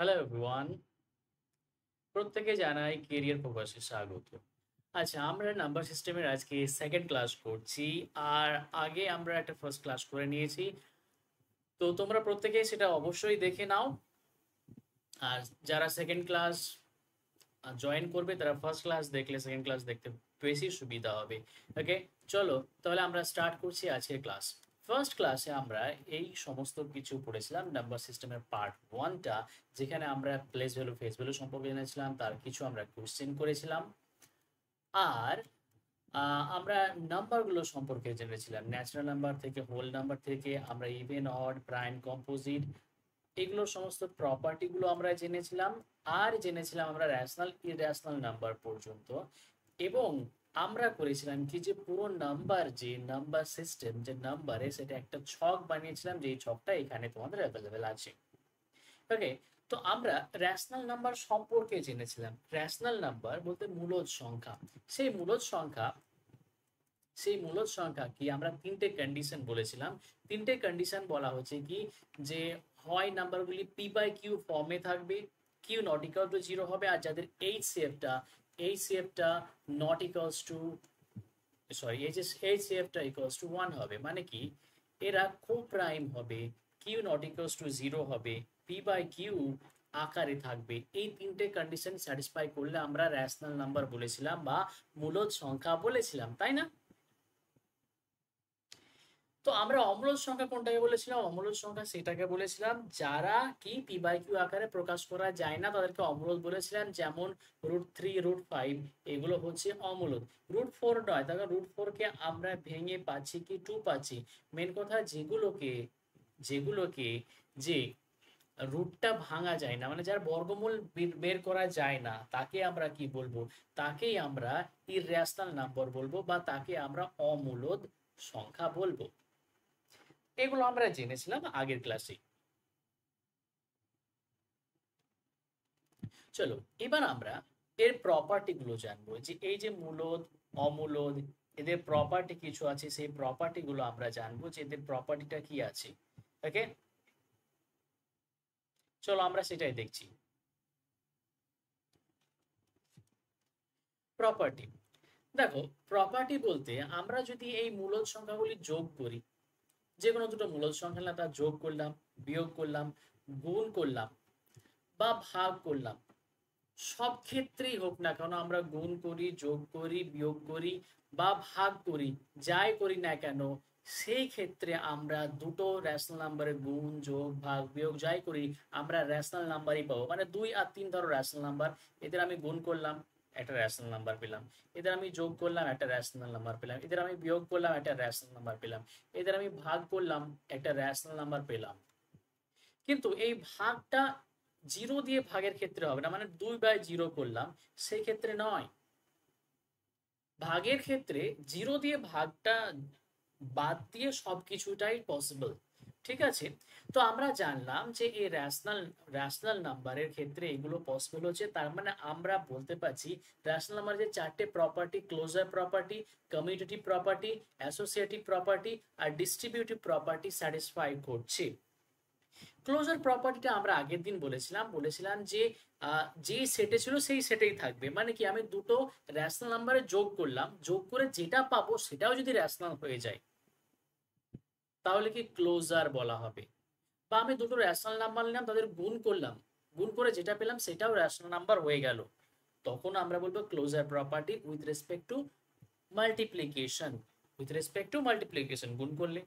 Hello everyone, প্রত্যেকে জানাই career ফোকাসে স্বাগত। আচ্ছা, আমরা নাম্বার সিস্টেমের আজকে সেকেন্ড ক্লাস করছি। আর আগে আমরা একটা ফার্স্ট ক্লাস করে নিয়েছি, তো তোমরা প্রত্যেকে সেটা অবশ্যই দেখে নাও। আর যারা সেকেন্ড ক্লাস জয়েন করবে তারা ফার্স্ট ক্লাস দেখলে সেকেন্ড ক্লাস দেখতে বেশি সুবিধা হবে। ওকে, চলো তাহলে আমরা স্টার্ট করছি আজকের ক্লাস। ফার্স্ট ক্লাসে আমরা এই সমস্ত কিছু পড়েছিলাম নাম্বার সিস্টেমের পার্ট ওয়ানটা, যেখানে আমরা প্লেস ভ্যালু ফেস ভ্যালু সম্পর্কে জেনেছিলাম, তার কিছু আমরা কোশ্চেন করেছিলাম। আর আমরা নাম্বারগুলো সম্পর্কে জেনেছিলাম, ন্যাচারাল নাম্বার থেকে হোল নাম্বার থেকে আমরা ইভেন অড প্রাইম কম্পোজিট এগুলোর সমস্ত প্রপার্টিগুলো আমরা জেনেছিলাম। আর জেনেছিলাম আমরা র্যাশনাল ইররেশনাল নাম্বার পর্যন্ত। এবং আমরা করেছিলাম কি, যে পুরো নাম্বার, যে নাম্বার সিস্টেম, যে নাম্বারে সেটা একটা ছক বানিয়েছিলাম, যে ছকটা এখানে তোমাদের অ্যাভেলেবেল আছে। ওকে, তো আমরা র্যাশনাল নাম্বার সম্পর্কে জেনেছিলাম। র্যাশনাল নাম্বার বলতে মূলদ সংখ্যা। সেই মূলদ সংখ্যা সেই মূলদ সংখ্যা কি, আমরা তিনটে কন্ডিশন বলেছিলাম। তিনটে কন্ডিশন বলা হচ্ছে কি, যে হয় নাম্বারগুলি পি বাই কিউ ফর্মে থাকবে, Q not equal to zero হবে, আর যাদের এইচ সি এফটা not equals to H C এফটা ইকালস টু ওয়ান হবে। মানে কি, এরা কো প্রাইম হবে, Q not equals to zero হবে, পি বাই কিউ আকারে থাকবে। এই তিনটে কন্ডিশন স্যাটিসফাই করলে আমরা র্যাশনাল নাম্বার বলেছিলাম বা মূলদ সংখ্যা বলেছিলাম, তাই না? তো আমরা অম্লজ সংখ্যা কোনটাকে বলেছিলাম? অম্লজ সংখ্যা সেটাকে বলেছিলাম যারা কি পি বাই কিউ আকারে প্রকাশ করা যায় না, তাদেরকে অম্লজ বলেছিলাম। যেমন √3, √5 এগুলো হচ্ছে অম্লজ। √4 নয়, তাহলে √4 কে আমরা ভেঙে পাচ্ছি কি 2 পাচ্ছি। মেন কথা, যেগুলোকে যেগুলোকে যে রুটটা ভাঙা যায় না, মানে যার বর্গমূল বের করা যায় না, তাকে আমরা কি বলবো? তাকেই আমরা ইররেশনাল নাম্বার বলবো, বা তাকে আমরা অমূলদ সংখ্যা বলবো। এগুলো আমরা জেনেছিলাম আগের ক্লাসে। চলো এবার আমরা এর প্রপার্টি গুলো জানবো, যে এই যে মূলদ, অমূলদ, এদের প্রপার্টি কিছু আছে, সেই প্রপার্টি গুলো আমরা জানবো, যে এদের প্রপার্টিটা কি আছে। ওকে, চলো আমরা সেটাই দেখছি। প্রপার্টি, দেখো, প্রপার্টি বলতে আমরা যদি এই মূলদ সংখ্যাগুলি যোগ করি, যে কোনো দুটো মূলদ সংখ্যা না, তা যোগ করলাম, বিয়োগ করলাম, গুণ করলাম বা ভাগ করলাম, সব ক্ষেত্রেই হোক না কেন, আমরা গুণ করি, যোগ করি, বিয়োগ করি বা ভাগ করি, যাই করি না কেন, সেই ক্ষেত্রে আমরা দুটো রেশনাল নাম্বারের গুণ, যোগ, ভাগ, বিয়োগ যাই করি, আমরা রেশনাল নাম্বারই পাবো। মানে 2 আর 3 ধরো রেশনাল নাম্বার, এদের আমি গুণ করলাম, একটা রেশনাল নাম্বার পেলাম। এদের আমি যোগ করলাম, একটা রেশনাল নাম্বার পেলাম। এদের আমি বিয়োগ করলাম, একটা রেশনাল নাম্বার পেলাম। এদের আমি ভাগ করলাম, একটা রেশনাল নাম্বার পেলাম। কিন্তু এই ভাগটা জিরো দিয়ে ভাগের ক্ষেত্রে হবে না, মানে 2/0 করলাম, সেই ক্ষেত্রে নয়। ভাগের ক্ষেত্রে জিরো দিয়ে ভাগটা বাদ দিয়ে সবকিছুটাই পসিবল। ঠিক আছে, তো আমরা জানলাম যে এই র্যাশনাল নাম্বারের ক্ষেত্রে এগুলো পসিবল হচ্ছে। তার মানে আমরা বলতে পারছি র্যাশনাল নাম্বারের যে চারটে property, closure property, commutative property, associative property আর ডিস্ট্রিবিউটিভ প্রপার্টি স্যাটিসফাই করছে। ক্লোজার প্রপার্টিটা আমরা আগের দিন বলেছিলাম যে যে সেটে ছিল সেই সেটেই থাকবে। মানে কি, আমি দুটো র্যাশনাল নাম্বারে যোগ করলাম, যোগ করে যেটা পাবো সেটাও যদি র্যাশনাল হয়ে যায়, তাহলে কি ক্লোজার বলা হবে। বা আমি দুটো র্যাশনাল নাম্বার নিলাম, তাদের গুণ করলাম, গুণ করে যেটা পেলাম সেটাও র্যাশনাল নাম্বার হয়ে গেল, তখন আমরা বলবো closure property with respect to multiplication. গুণ করলে,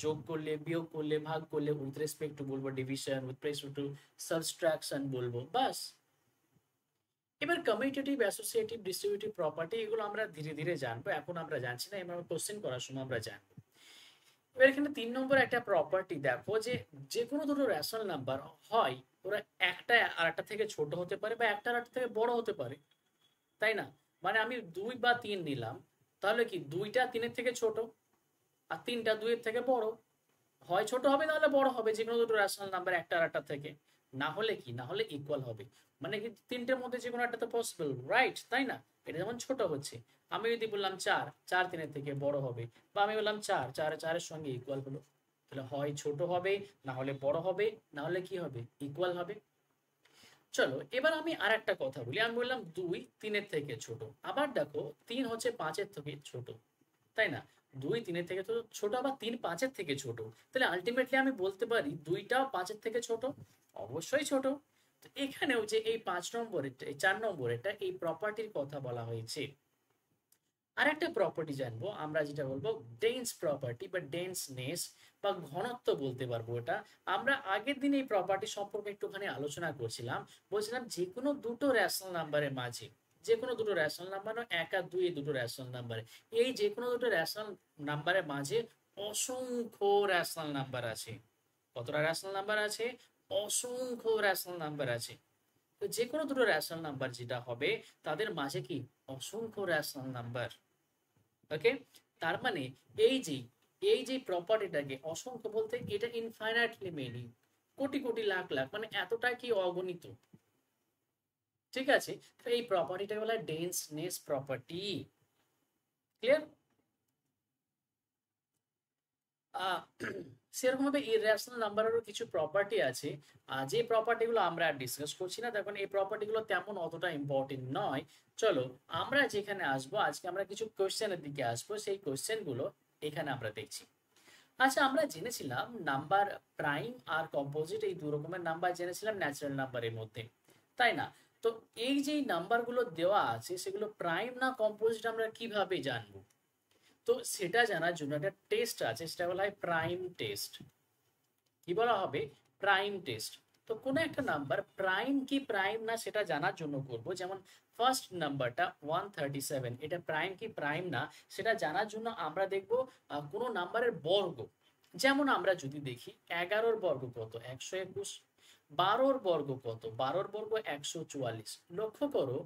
যোগ করলে, বিয়োগ করলে, ভাগ করলে, উইথ রেসপেক্ট টু বলবো division, with respect to subtraction বলবো, বাস। এবার কমিউটেটিভ, অ্যাসোসিয়েটিভ, ডিস্ট্রিবিউটিভ প্রপার্টি এগুলো আমরা ধীরে ধীরে জানবো, এখন আমরা জানছি না, এবার কোশ্চেন করার সময় আমরা জানবো। এবার এখানে 3 নম্বর একটা প্রপার্টি দেখো, যে যে কোনো দুটো রেশনাল নাম্বার হয়, ওরা একটা আর একটা থেকে ছোট হতে পারে বা একটা আর একটা থেকে বড় হতে পারে, তাই না? মানে আমি 2 বা 3 নিলাম, তাহলে কি 2টা 3-এর থেকে ছোট আর 3টা 2-এর থেকে বড়। হয় ছোট হবে নাহলে বড় হবে, যে কোনো দুটো রেশনাল নাম্বার একটা আর একটা থেকে। না হলে কি, না হলে ইকুয়াল হবে। মানে কি, তিনটের মধ্যে যে কোনো একটা তো পসিবল, রাইট? তাই না? এটা যেমন ছোট হচ্ছে, আমি যদি বললাম 4, 4 3-এর থেকে বড় হবে, বা আমি বললাম 4, 4 4-এর সঙ্গে ইকুয়াল হলো, তাহলে হয় ছোট হবে, না হলে বড় হবে, না হলে কি হবে, ইকুয়াল হবে। চলো এবার আমি আর একটা কথা বলি, আমি বললাম 2 3-এর থেকে ছোট, আবার দেখো 3 হচ্ছে 5-এর থেকে ছোট, তাই না? 2 3-এর থেকে তো ছোট, আবার 3 5-এর থেকে ছোট, তাহলে আলটিমেটলি আমি বলতে পারি 2টাও 5-এর থেকে ছোট, অবশ্যই ছোট। তো এখানেও যে এই 5 নম্বরেরটা, এই 4 নম্বরেরটা, এই প্রপার্টির কথা বলা হয়েছে। আর একটা প্রপার্টি জানবো আমরা, যেটা বলবো ডেন্স প্রপার্টি বা ডেন্সনেস বা ঘনত্ব বলতে পারবো এটা। আমরা আগের দিন এই প্রপার্টি সম্পর্কে একটুখানি আলোচনা করছিলাম, বলছিলাম যে কোনো দুটো রেশনাল নাম্বারের মাঝে, যে কোনো দুটো রেশনাল নাম্বার, 1 আর 2 এই দুটো রেশনাল নাম্বারে, এই যে কোনো দুটো রেশনাল নাম্বারের মাঝে অসংখ্য রেশনাল নাম্বার আছে। কতটা রেশনাল নাম্বার আছে? অসংখ্য রেশনাল নাম্বার আছে। তো যে কোনো দুটো রেশনাল নাম্বার যেটা হবে, তাদের মাঝে কি অসংখ্য রেশনাল নাম্বার। ওকে, তার মানে এই যে এই যে প্রপার্টিটাকে অসংখ্য বলতে, এটা ইনফাইনাইটলি মেনি, কোটি কোটি লাখ লাখ, মানে এতটা কি অগণিত। ঠিক আছে, তো এই প্রপার্টিটাকে বলা হয় ডেন্সনেস প্রপার্টি। ক্লিয়ার? সেরকম ভাবে ইররেশনাল নাম্বারেরও কিছু প্রপার্টি আছে, যে প্রপার্টিগুলো আমরা আর ডিসকাস করছি না, দেখুন এই প্রপার্টিগুলো তেমন অতটা ইম্পর্টেন্ট নয়। চলো আমরা যেখানে আসবো, আজকে আমরা কিছু কোশ্চেনের দিকে আসবো, সেই কোশ্চেনগুলো এখানে আমরা দেখছি। আচ্ছা, আমরা জেনেছিলাম নাম্বার প্রাইম আর কম্পোজিট, এই দু রকমের নাম্বার জেনেছিলাম ন্যাচারাল নাম্বারের মধ্যে, তাই না? তো এই যে নাম্বারগুলো দেওয়া আছে, সেগুলো প্রাইম না কম্পোজিট আমরা কিভাবে জানবো? তো সেটা জানার জন্য একটা টেস্ট আছে, সেটা বলা হয় প্রাইম টেস্ট। কি বলা হবে? Prime test. তো কোনো একটা নাম্বার প্রাইম কি প্রাইম না সেটা জানার জন্য করব, যেমন ফার্স্ট নাম্বারটা 137, এটা প্রাইম কি প্রাইম না সেটা জানার জন্য আমরা দেখব কোনো নাম্বারের বর্গ। যেমন আমরা যদি দেখি 11-র বর্গ কত? 121। 12-র বর্গ কত? 12-র বর্গ 144। লক্ষ্য করো,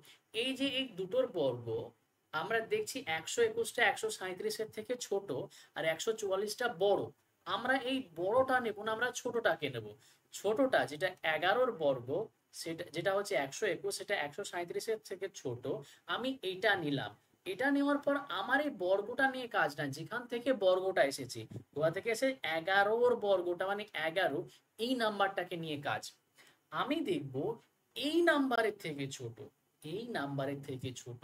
এই যে এই দুটোর বর্গ, আমরা দেখছি 121টা 137-এর থেকে ছোট, আর 144টা বড়। আমরা এই বড়টা নেব না, আমরা ছোটটাকে নেব। ছোটটা যেটা 11-র বর্গ, সেটা যেটা হচ্ছে 121, সেটা 137-এর থেকে ছোট, আমি এইটা নিলাম। এটা নেওয়ার পর আমার এই বর্গটা নিয়ে কাজ না, যেখান থেকে বর্গটা এসেছে, কোথা থেকে এসে 11-র বর্গটা মানে 11, এই নাম্বারটাকে নিয়ে কাজ। আমি দেখব এই নাম্বারের থেকে ছোট, এই নাম্বারের থেকে ছোট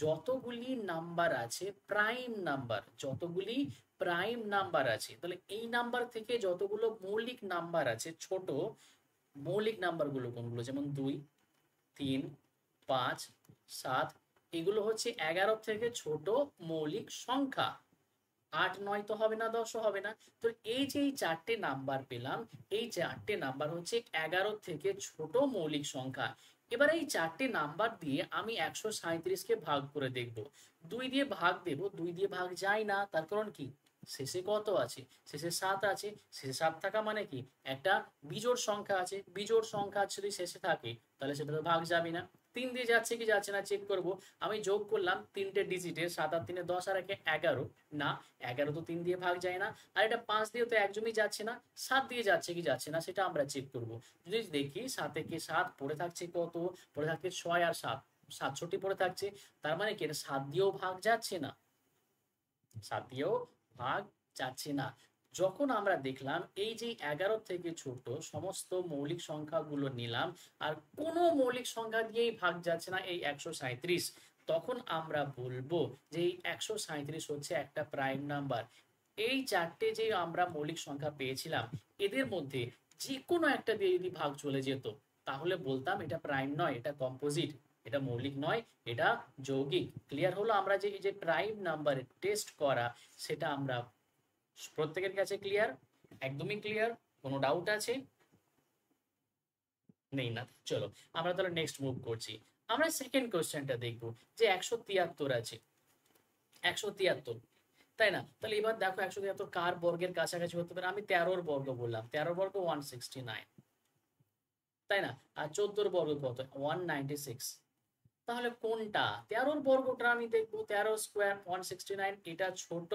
যতগুলি নাম্বার আছে প্রাইম নাম্বার, যতগুলি প্রাইম নাম্বার আছে, তাহলে এই নাম্বার থেকে যতগুলো মৌলিক নাম্বার আছে ছোট, মৌলিক নাম্বারগুলো কোনগুলো? যেমন 2 3 5 7, এগুলো হচ্ছে 11 থেকে ছোট মৌলিক সংখ্যা। 8 9 তো হবে না, 10ও হবে না। তো এই যে এই চারটে নাম্বার পেলাম, এই চারটে নাম্বার হচ্ছে 11 থেকে ছোট মৌলিক সংখ্যা। এবার এই চারটে নাম্বার দিয়ে আমি 137কে ভাগ করে দেখব। 2 দিয়ে ভাগ দেব, 2 দিয়ে ভাগ যায় না, তার কারণ কি? শেষে কত আছে? শেষে 7 আছে। শেষে 7 থাকা মানে কি? একটা বিজোড় সংখ্যা আছে, বিজোড় সংখ্যা যদি শেষে থাকে তাহলে সেটা তো ভাগ যাবে না। 3 দিয়ে যাচ্ছে কি যাচ্ছে না চেক করব। আমি যোগ করলাম 3টে ডিজিটে, 7 আর 3 10 আর 1 11, না 11 তো 3 দিয়ে ভাগ যায় না। আর এটা 5 দিয়ে তো একদমই যাচ্ছে না। 7 দিয়ে যাচ্ছে কি যাচ্ছে না সেটা আমরা চেক করব। যদি দেখি 7 থেকে 7 পড়ে থাকছে কত? পড়ে থাকছে 6 আর 7, 67 পড়ে থাকছে। তার মানে কি? এটা 7 দিয়েও ভাগ যাচ্ছে না, 7 দিয়েও ভাগ যাচ্ছে না। যখন আমরা দেখলাম এই যে 11 থেকে ছোট সমস্ত মৌলিক সংখ্যাগুলো নিলাম, আর কোনো মৌলিক সংখ্যা দিয়েই ভাগ যাচ্ছে না এই 137, তখন আমরা বলবো যে এই 137 হচ্ছে একটা প্রাইম নাম্বার। এই চারটে যে আমরা মৌলিক সংখ্যা পেয়েছিলাম, এদের মধ্যে যে কোনো একটা দিয়ে যদি ভাগ চলে যেত, তাহলে বলতাম এটা প্রাইম নয়, এটা কম্পোজিট, এটা মৌলিক নয়, এটা যৌগিক। ক্লিয়ার হলো? আমরা যে এই যে প্রাইম নাম্বারের টেস্ট করা, সেটা আমরা প্রত্যেকের কাছে ক্লিয়ার? একদমই ক্লিয়ার? কোনো ডাউট আছে? নেই না? চলো আমরা তাহলে নেক্সট মুভ করছি। আমরা সেকেন্ড কোশ্চেনটা দেখব, যে 173 আছে, 173, তাই না? তাহলে এবার দেখো 173 কার বর্গের কাছাকাছি হতে পারে? আমি 13-র বর্গ বললাম, 13 বর্গ 169, তাই না? আর 14-র বর্গ কত? 196। তাহলে কোনটা 13-র বর্গটা আমি দেখবো? 13 স্কোয়ার 169, এটা ছোট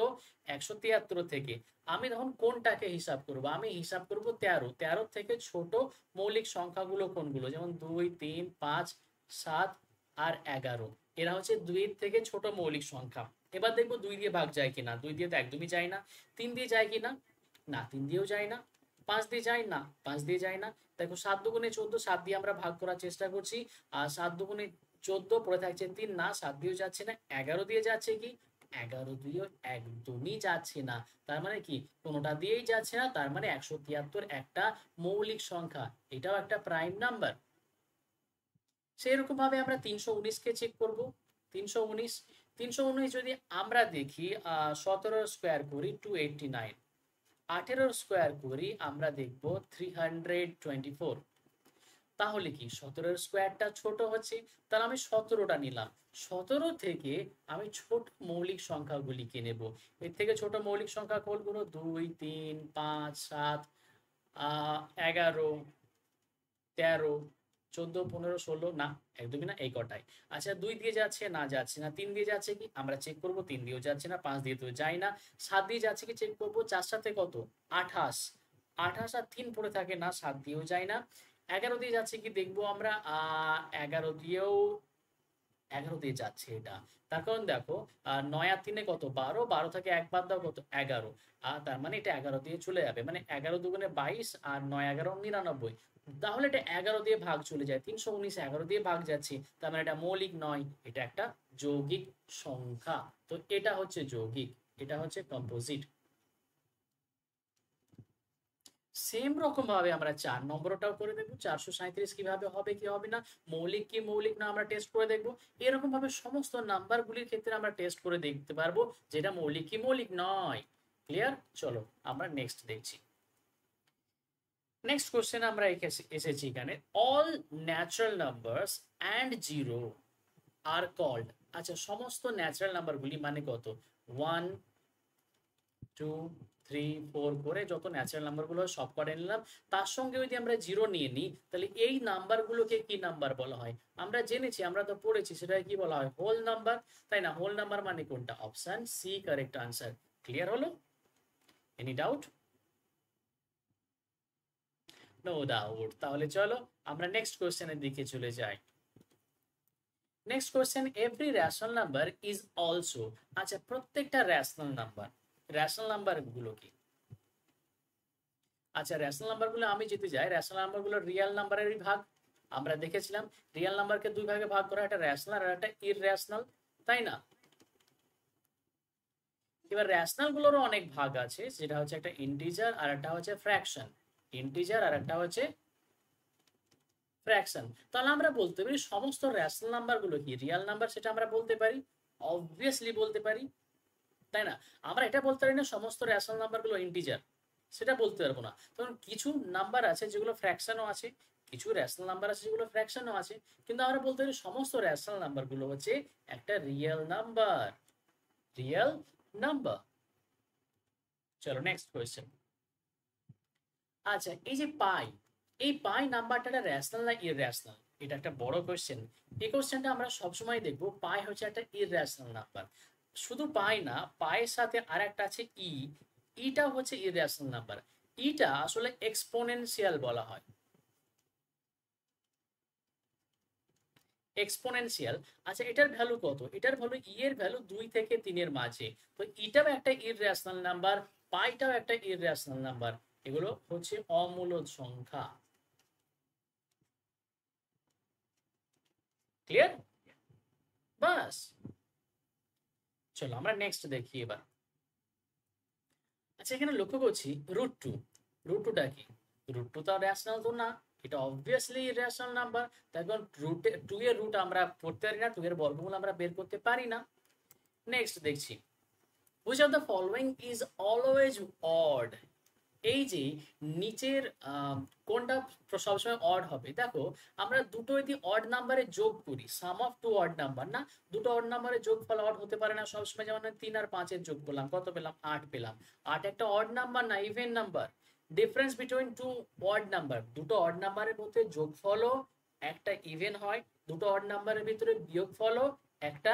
173 থেকে। আমি তখন কোনটাকে হিসাব করব? আমি হিসাব করব 13, 13 থেকে ছোট মৌলিক সংখ্যাগুলো কোনগুলো? যেমন 2 3 5 7 আর 11, এরা হচ্ছে 2 থেকে ছোট মৌলিক সংখ্যা। এবার দেখবো 2 দিয়ে ভাগ যায় কিনা। 2 দিয়ে তো একদমই যায় না। 3 দিয়ে যায় কিনা? না 3 দিয়েও যায় না। 5 দিয়ে যায় না, 5 দিয়ে যায় না। দেখো 7 দুগুণে 14, 7 দিয়ে আমরা ভাগ করার চেষ্টা করছি, আর 7 দুগুণে 14 পড়ে থাকছে 3, না 7 দিয়েও যাচ্ছে না, 11 দিয়ে যাচ্ছে কি, 11 দিয়েও একদমই যাচ্ছে না। তার মানে কি, কোনোটা দিয়েই যাচ্ছে না, তার মানে 173 একটা মৌলিক সংখ্যা, এটাও একটা প্রাইম নাম্বার। সেরকম ভাবে আমরা 319 কে চেক করব। 319, 319 যদি আমরা দেখি 17 স্কোয়ার করি 289, 18 স্কোয়ার করি আমরা দেখব 324। তাহলে কি 17 স্কোয়ারটা ছোট হচ্ছে, তাহলে আমি 17টা নিলাম। 17 থেকে আমি ছোট মৌলিক সংখ্যাগুলিকে নেব। এর থেকে ছোট মৌলিক সংখ্যা কোনগুলো, 2, 3, 5, 7, 11, 13, 14, 15, 16, না একদমই না, এই কটাই। আচ্ছা 2 দিয়ে যাচ্ছে না, যাচ্ছে না। 3 দিয়ে যাচ্ছে কি, আমরা চেক করব, 3 দিয়েও যাচ্ছে না, 5 দিয়ে তো যায় না। 7 দিয়ে যাচ্ছে কি চেক করব, 4 সাথে কত, 28, 28 আর 3 পড়ে থাকে না, 7 দিয়েও যায় না। 11 দিয়ে যাচ্ছে কি দেখবো আমরা, 11 দিয়েও, 11 দিয়ে যাচ্ছে এটা। তার কারণ দেখো 9 আর 3 কত, 12, 12 থেকে 1 বাদ দাও কত, 11, আর তার মানে এটা 11 দিয়ে চলে যাবে, মানে 11 দুগুণে 22 আর 9 11 99। তাহলে এটা 11 দিয়ে ভাগ চলে যায়, 319 11 দিয়ে ভাগ যাচ্ছে, তার মানে এটা মৌলিক নয়, এটা একটা যৌগিক সংখ্যা। তো এটা হচ্ছে যৌগিক, এটা হচ্ছে কম্পোজিট। সেম রকম ভাবে আমরা 4 নম্বরটাও করে দেখবো, 437 কিভাবে হবে কি হবে না, মৌলিক কি মৌলিক না আমরা টেস্ট করে দেখবো। এরকম ভাবে সমস্ত নাম্বারগুলির ক্ষেত্রে আমরা টেস্ট করে দেখতে পারবো যেটা মৌলিক কি মৌলিক নয়। ক্লিয়ার? চলো আমরা নেক্সট দেখছি। নেক্সট কোশ্চেন আমরা এসেছি এখানে, all natural numbers and zero are called. আচ্ছা সমস্ত ন্যাচারাল নাম্বারগুলি মানে কত, 1, 2, 3, 4 করে যত ন্যাচারাল নাম্বারগুলো সব কটা নিলাম, তার সঙ্গে যদি আমরা জিরো নিয়ে নিই, তাহলে এই নাম্বারগুলোকে কি নাম্বার বলা হয়? আমরা জেনেছি, আমরা তো পড়েছি, সেটা কি বলা হয়, হোল নাম্বার, তাই না? হোল নাম্বার মানে কোনটা, option C correct answer. Clear হলো? Any doubt? No doubt. তাহলে চলো আমরা নেক্সট কোশ্চেনের দিকে চলে যাই। Next question, every rational number is also. আচ্ছা প্রত্যেকটা রেশনাল নাম্বার, রেশনাল নাম্বার গুলো কি? আচ্ছা রেশনাল নাম্বারগুলো আমি যেতে যাই, রেশনাল নাম্বারগুলো রিয়েল নাম্বারেরই ভাগ। আমরা দেখেছিলাম রিয়েল নাম্বারকে দুই ভাগে ভাগ করা, একটা রেশনাল আর একটা ইররেশনাল, তাই না? এবার রেশনাল গুলোরও অনেক ভাগ আছে, যেটা হচ্ছে একটা ইন্টিজার আর একটা হচ্ছে ফ্র্যাকশন। ইন্টিজার আর একটা হচ্ছে ফ্র্যাকশন। তাহলে আমরা বলতে পারি সমস্ত রেশনাল নাম্বারগুলো কি রিয়েল নাম্বার, সেটা আমরা বলতে পারি, অবভিয়াসলি বলতে পারি, তাই না? আমরা এটা বলতে পারি না সমস্ত রেশনাল নাম্বারগুলো ইন্টিজার, সেটা বলতে পারবো না। তখন কিছু নাম্বার আছে যেগুলো ফ্র্যাকশনও আছে, কিছু রেশনাল নাম্বার আছে যেগুলো ফ্র্যাকশনও আছে, কিন্তু আমরা বলতে পারি সমস্ত রেশনাল নাম্বারগুলো হচ্ছে একটা রিয়েল নাম্বার, রিয়েল নাম্বার। চলো নেক্সট কোয়েশ্চেন। আচ্ছা এই যে পাই, এই পাই নাম্বারটা রেশনাল না ইররেশনাল, এটা একটা বড় কোয়েশ্চেন। এই কোয়েশ্চেনটা আমরা সবসময় দেখবো, পাই হচ্ছে একটা ইররেশনাল নাম্বার। শুধু পাই না, পায়ের সাথে আর একটা আছে ই, ইটা হচ্ছে ইররেশনাল নাম্বার। ইটা আসলে এক্সপোনেনশিয়াল বলা হয়, এক্সপোনেনশিয়াল। আচ্ছা এটার ভ্যালু কত, এটার ভ্যালু ই এর ভ্যালু 2 থেকে 3 এর মাঝে। তো এটাও একটা ইররেশনাল নাম্বার, পাইটাও একটা ইররেশনাল নাম্বার, এগুলো হচ্ছে অমূলদ সংখ্যা। ক্লিয়ার? বাস। চলো আমরা নেক্সট দেখি এবার। আচ্ছা এখানে লক্ষ্য করছি রুট টু, রুট টুটা কি, রুট টু তো রেশনাল তো না, এটা অবভিয়াসলি ইররেশনাল নাম্বার। তার কারণ রুট টু এর রুট আমরা পড়তে পারি না, টু এর বর্গমূল আমরা বের করতে পারি না। নেক্সট দেখছি, which of the following is always odd. এই যে নিচের কোনটা সবসময় অড হবে, দেখো আমরা দুটো যদি অড নাম্বারে যোগ করি, সাম অফ টু অড নাম্বার না, দুটো অড নাম্বারে যোগ ফল অড হতে পারে না সবসময়। যেমন 3 আর 5 এর যোগ করলাম, কত পেলাম, 8 পেলাম। 8 একটা অড নাম্বার না, even number. Difference between two odd number, দুটো অড নাম্বারের মধ্যে যোগফলও একটা ইভেন হয়, দুটো অড নাম্বারের ভিতরে বিয়োগফলও একটা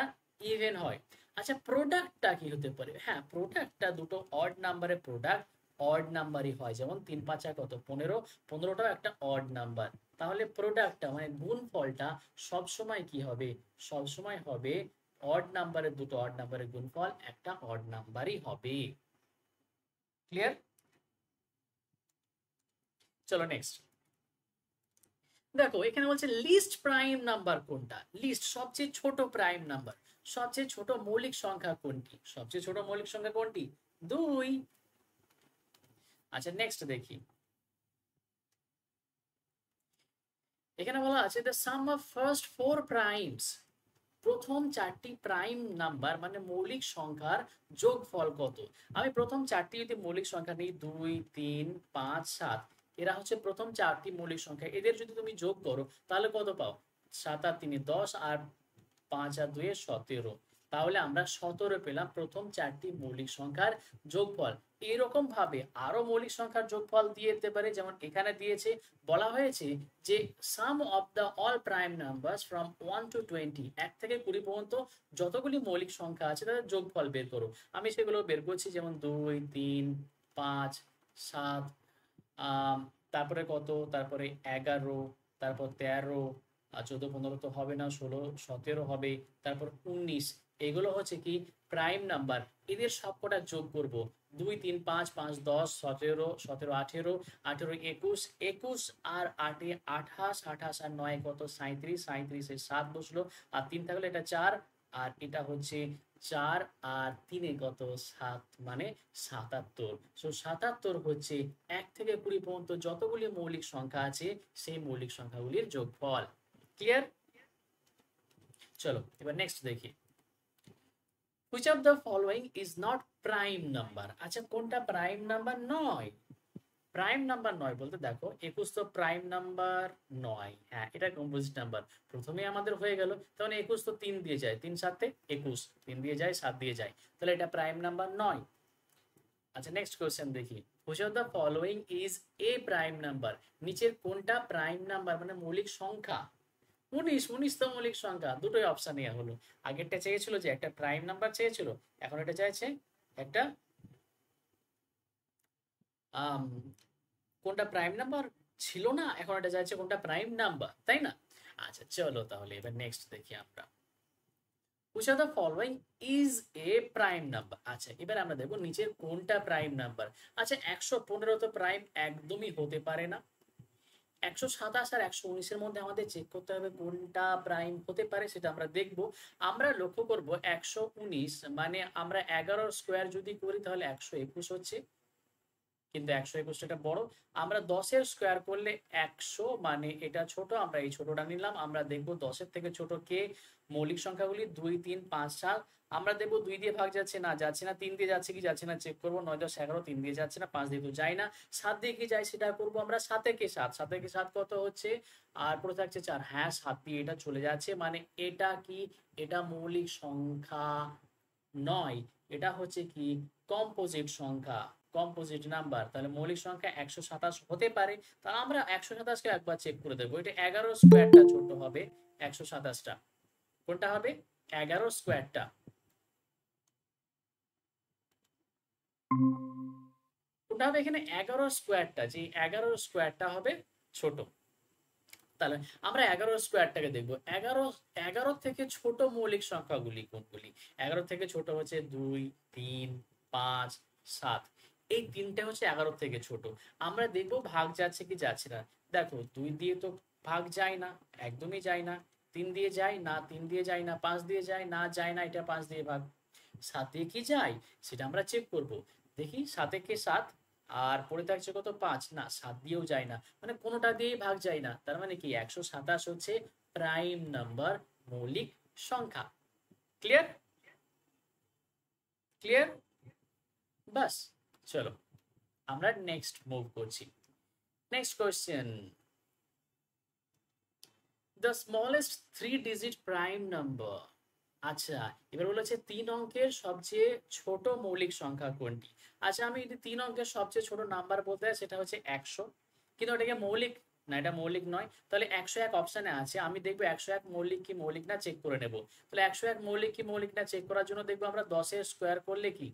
ইভেন হয়। আচ্ছা প্রোডাক্টটা কি হতে পারে, হ্যাঁ প্রোডাক্টটা দুটো অড নাম্বারের প্রোডাক্ট অড নাম্বারই হয়, যেমন 3 5 কত 15, 15টাও একটা অড নাম্বার। তাহলে প্রোডাক্টটা মানে গুণফলটা সব সময় কি হবে, সব সময় হবে অড নাম্বারের, দুটো অড নাম্বারের গুণফল একটা অড নাম্বারই হবে। ক্লিয়ার? চলো নেক্সট দেখো, এখানে বলছে লিস্ট প্রাইম নাম্বার কোনটা। লিস্ট সবচেয়ে ছোট প্রাইম নাম্বার, সবচেয়ে ছোট মৌলিক সংখ্যা কোনটি? সবচেয়ে ছোট মৌলিক সংখ্যা কোনটি? 2। আচ্ছা নেক্সট দেখি, এখানে বলা আছে the some of first 4 primes, প্রথম 4টি প্রাইম নাম্বার মানে মৌলিক সংখ্যার যোগফল কত? আমি প্রথম 4টি যদি মৌলিক সংখ্যা নিই 2 3 5 7, এরা হচ্ছে প্রথম 4টি মৌলিক সংখ্যা, এদের যদি তুমি যোগ করো তাহলে কত পাও? 7 আর 3 10 আর 5 আর 2 17, তাহলে আমরা 17 পেলাম প্রথম 4টি মৌলিক সংখ্যার যোগফল। এরকম ভাবে আরো মৌলিক সংখ্যার যোগফল দিয়ে দিতে পারে, যেমন এখানে দিয়েছে, বলা হয়েছে যে sum of the all prime numbers from 1 to 20, 1 থেকে 20 পর্যন্ত যতগুলি মৌলিক সংখ্যা আছে তাদের যোগফল বের করো। আমি সেগুলো বের করছি, যেমন 2 3 5 7, তারপরে কত, তারপরে 11, তারপর 13, আর 14 15 তো হবে না, 16 17 হবে, তারপর 19, এগুলো হচ্ছে কি প্রাইম নাম্বার। এদের সবকটা যোগ করব, 2 3 5 5 10 17 17 18 18 21 21 আর 8 28 28 আর 9 কত 37 37 এর 7 বসলো, আর 3 থাকলে এটা 4, আর এটা হচ্ছে 4 আর 3 কত 7 মানে 77। সো 77 হচ্ছে 1 থেকে 20 পর্যন্ত যতগুলি মৌলিক সংখ্যা আছে সেই মৌলিক সংখ্যাগুলির যোগফল। ক্লিয়ার? চলো এবার নেক্সট দেখি, which of the following is not prime number। আচ্ছা কোনটা প্রাইম নাম্বার নয়? প্রাইম নাম্বার নয় বলতে দেখো 21 তো প্রাইম নাম্বার নয়, হ্যাঁ এটা কম্পোজিট নাম্বার, প্রথমে আমাদের হয়ে গেল, তখন 21 তো 3 দিয়ে যায়, 3 7 21, 3 দিয়ে যায় 7 দিয়ে যায়, তাহলে এটা প্রাইম নাম্বার নয়। আচ্ছা নেক্সট কোশ্চেন দেখি, which of the following is a prime number। নিচের কোনটা প্রাইম নাম্বার মানে মৌলিক সংখ্যা? 19, 19 তো মৌলিক সংখ্যা, দুটোই অপশন নেওয়া হলো। আগেরটা চেয়েছিল যে একটা প্রাইম নাম্বার চেয়েছিল, এখন এটা চাইছে একটা কোনটা প্রাইম নাম্বার ছিল না, এখন এটা চাইছে কোনটা প্রাইম নাম্বার, তাই না? আচ্ছা চলো তাহলে এবার নেক্সট দেখি আমরা, which of the following is a prime number। আচ্ছা এবার আমরা দেখবো নিচের কোনটা প্রাইম নাম্বার। আচ্ছা 115 তো প্রাইম একদমই হতে পারে না, 127 আর 119 এর মধ্যে আমাদের চেক করতে হবে কোনটা প্রাইম হতে পারে, সেটা আমরা দেখব। আমরা লক্ষ্য করব 119 মানে আমরা 11 স্কোয়ার যদি করি তাহলে 121 হচ্ছে, কিন্তু 121 এটা বড়। আমরা 10 এর স্কোয়ার করলে 100 মানে এটা ছোট, আমরা এই ছোটটা নিলাম। আমরা দেখব 10 এর থেকে ছোট কে, মৌলিক সংখ্যাগুলি 2 3 5 7। আমরা দেখব 2 দিয়ে ভাগ যাচ্ছে না, যাচ্ছে না, 3 দিয়ে যাচ্ছে কি যাচ্ছে না চেক করব, 9 10 11, 3 দিয়ে যাচ্ছে না, 5 দিয়ে তো যায় না, 7 দিয়ে কি যায় সেটা করব আমরা। 7 এ কে 7, 7 এ কে 7 কত হচ্ছে, আর পড়ে থাকছে 4, হ্যাঁ 7 দিয়ে এটা চলে যাচ্ছে, মানে এটা কি, এটা মৌলিক সংখ্যা নয়, এটা হচ্ছে কি কম্পোজিট সংখ্যা, কম্পোজিট নাম্বার। তাহলে মৌলিক সংখ্যা 127 হতে পারে, তাহলে আমরা 127 কে একবার চেক করে দেবো, এটা 11 স্কোয়ারটা ছোট হবে 127টা, কোনটা হবে 11 স্কোয়ারটা, কোনটা হবে এখানে 11 স্কোয়ারটা, যে 11 স্কোয়ারটা হবে ছোট। তাহলে আমরা 11 স্কোয়ারটাকে দেখবো, 11 থেকে ছোট মৌলিক সংখ্যাগুলি কোনগুলি? 11 থেকে ছোট হচ্ছে 2 3 5 7, এই তিনটে হচ্ছে 11 থেকে ছোট। আমরা দেখবো ভাগ যাচ্ছে কি যাচ্ছে না, দেখো 2 দিয়ে তো ভাগ যায় না, একদমই যায় না, 3 দিয়ে যায় না, 3 দিয়ে যায় না, 5 দিয়ে যায় না, যায় না, এটা 5 দিয়ে ভাগ, 7 দিয়ে কি যায় সেটা আমরা চেক করব। দেখি 7 কে 7, আর পড়ে থাকছে কত 5, না 7 দিয়েও যায় না, মানে কোনোটা দিয়েই ভাগ যায় না, তার মানে কি 127 হচ্ছে প্রাইম নাম্বার, মৌলিক সংখ্যা। ক্লিয়ার? ক্লিয়ার? বাস চলো আমরা নেক্সট মুভ করছি। Next question, the smallest 3 digit prime number. আচ্ছা এবার বলেছে 3 অঙ্কের সবচেয়ে ছোট মৌলিক সংখ্যা কোনটি? আচ্ছা আমি যদি 3 অঙ্কের সবচেয়ে ছোট নাম্বার বলতে হয় সেটা হচ্ছে 100, কিন্তু এটাকে মৌলিক না, এটা মৌলিক নয়, তাহলে 101 অপশনে আছে, আমি দেখবো 101 মৌলিক কি মৌলিক না চেক করে নেব। তাহলে 101 মৌলিক কি মৌলিক না চেক করার জন্য দেখবো আমরা 10 এর স্কোয়ার করলে কি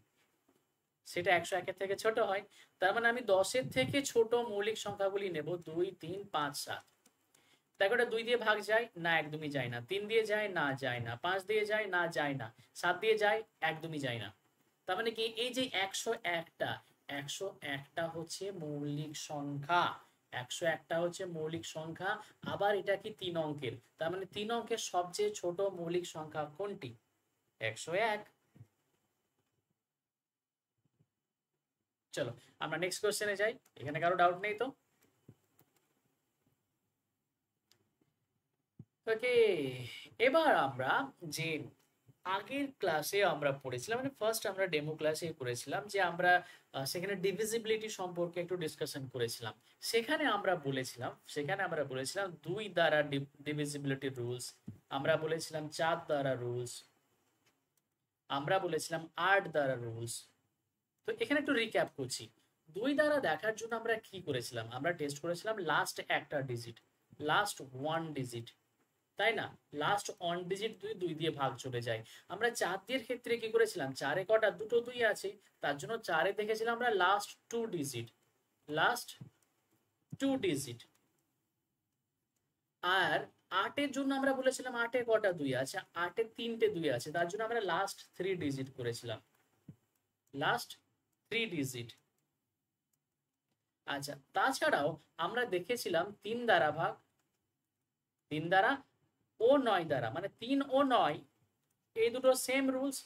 সেটা 101 এর থেকে ছোট হয়, তার মানে আমি 10 এর থেকে ছোট মৌলিক সংখ্যাগুলি নেব, 2 3 5 7। দেখো এটা 2 দিয়ে ভাগ যায় না, একদমই যায় না, 3 দিয়ে যায় না, যায় না, 5 দিয়ে যায় না, যায় না, 7 দিয়ে যায়, একদমই যায় না। তার মানে কি এই যে 101টা হচ্ছে মৌলিক সংখ্যা, 101টা হচ্ছে মৌলিক সংখ্যা, আবার এটা কি 3 অঙ্কের, তার মানে 3 অঙ্কের সবচেয়ে ছোট মৌলিক সংখ্যা কোনটি? 101। চলো আমরা নেক্সট কোশ্চেনে যাই, এখানে কারো ডাউট নেই তো? ওকে, এবার আমরা যে আগের ক্লাসে আমরা পড়েছিলাম, মানে ফার্স্ট আমরা ডেমো ক্লাসে করেছিলাম যে আমরা সেখানে ডিভিজিবিলিটি সম্পর্কে একটু ডিসকাশন করেছিলাম। সেখানে আমরা বলেছিলাম 2 দ্বারা ডিভিজিবিলিটি রুলস, আমরা বলেছিলাম 4 দ্বারা রুলস, আমরা বলেছিলাম 8 দ্বারা রুলস। তো এখানে একটু রিক্যাপ করছি। 2 দ্বারা দেখার জন্য আমরা কি করেছিলাম? আমরা টেস্ট করেছিলাম লাস্ট একটা ডিজিট, লাস্ট 1 ডিজিট, তাই না? লাস্ট 1 ডিজিট 2 দিয়ে ভাগ চলে যায়। আমরা 4 দিয়ে ক্ষেত্রে কি করেছিলাম? 4 এ কটা? দুটো 2 আছে, তার জন্য 4 এ দেখেছিলাম আমরা লাস্ট 2 ডিজিট, লাস্ট 2 ডিজিট। আর 8 এর জন্য আমরা বলেছিলাম 8 এ কটা 2 আছে? 8 এ 3টে 2 আছে, তার জন্য আমরা লাস্ট 3 ডিজিট করেছিলাম, লাস্ট 3 ডিজিট। আচ্ছা, তাছাড়াও আমরা দেখেছিলাম 3 দ্বারা ভাগ, 3 দ্বারা ও 9 দ্বারা, মানে 3 ও 9 এই দুটো সেম রুলস।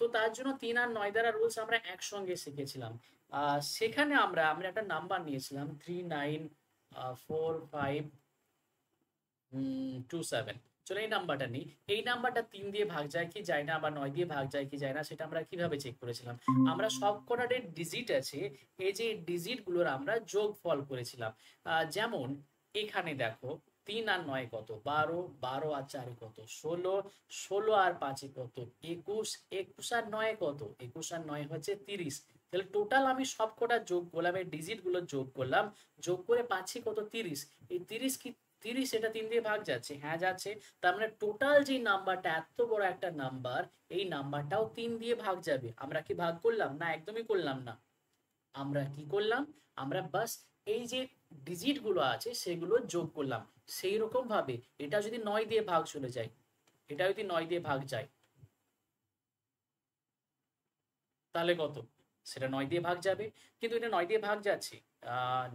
তো তার জন্য 3 আর 9 দ্বারা রুলস আমরা একসঙ্গে শিখেছিলাম। সেখানে আমরা একটা নাম্বার নিয়েছিলাম 394527। চলো এই নাম্বারটা নিই। এই নাম্বারটা 3 দিয়ে ভাগ যায় কি যায় না, বা 9 দিয়ে ভাগ যায় কি যায় না, সেটা আমরা কিভাবে চেক করেছিলাম? আমরা সব কটা ডিজিট আছে, এই যে ডিজিট গুলোর আমরা যোগফল করেছিলাম। যেমন এখানে দেখো 3 আর 9 কত? 12, 12 আর 4 কত? 16, 16 আর 5 কত? 21, 21 আর 9 কত? 21 আর 9 হচ্ছে 30। তাহলে টোটাল আমি সব কটা যোগ করলাম, এই ডিজিট গুলো যোগ করলাম, যোগ করে পাচ্ছি কত? 30। এই 30 কি 30 এটা 3 দিয়ে ভাগ যাচ্ছে? হ্যাঁ যাচ্ছে। তার মানে টোটাল যে নাম্বারটা, এত বড় একটা নাম্বার, এই নাম্বারটাও 3 দিয়ে ভাগ যাবে। আমরা কি ভাগ করলাম? না, একদমই করলাম না। আমরা কি করলাম? আমরা বাস এই যে ডিজিট গুলো আছে সেগুলো যোগ করলাম। সেই রকম ভাবে এটা যদি 9 দিয়ে ভাগ চলে যায়, এটা যদি 9 দিয়ে ভাগ যায়, তাহলে কত? সেটা 9 দিয়ে ভাগ যাবে। কিন্তু এটা 9 দিয়ে ভাগ যাচ্ছে?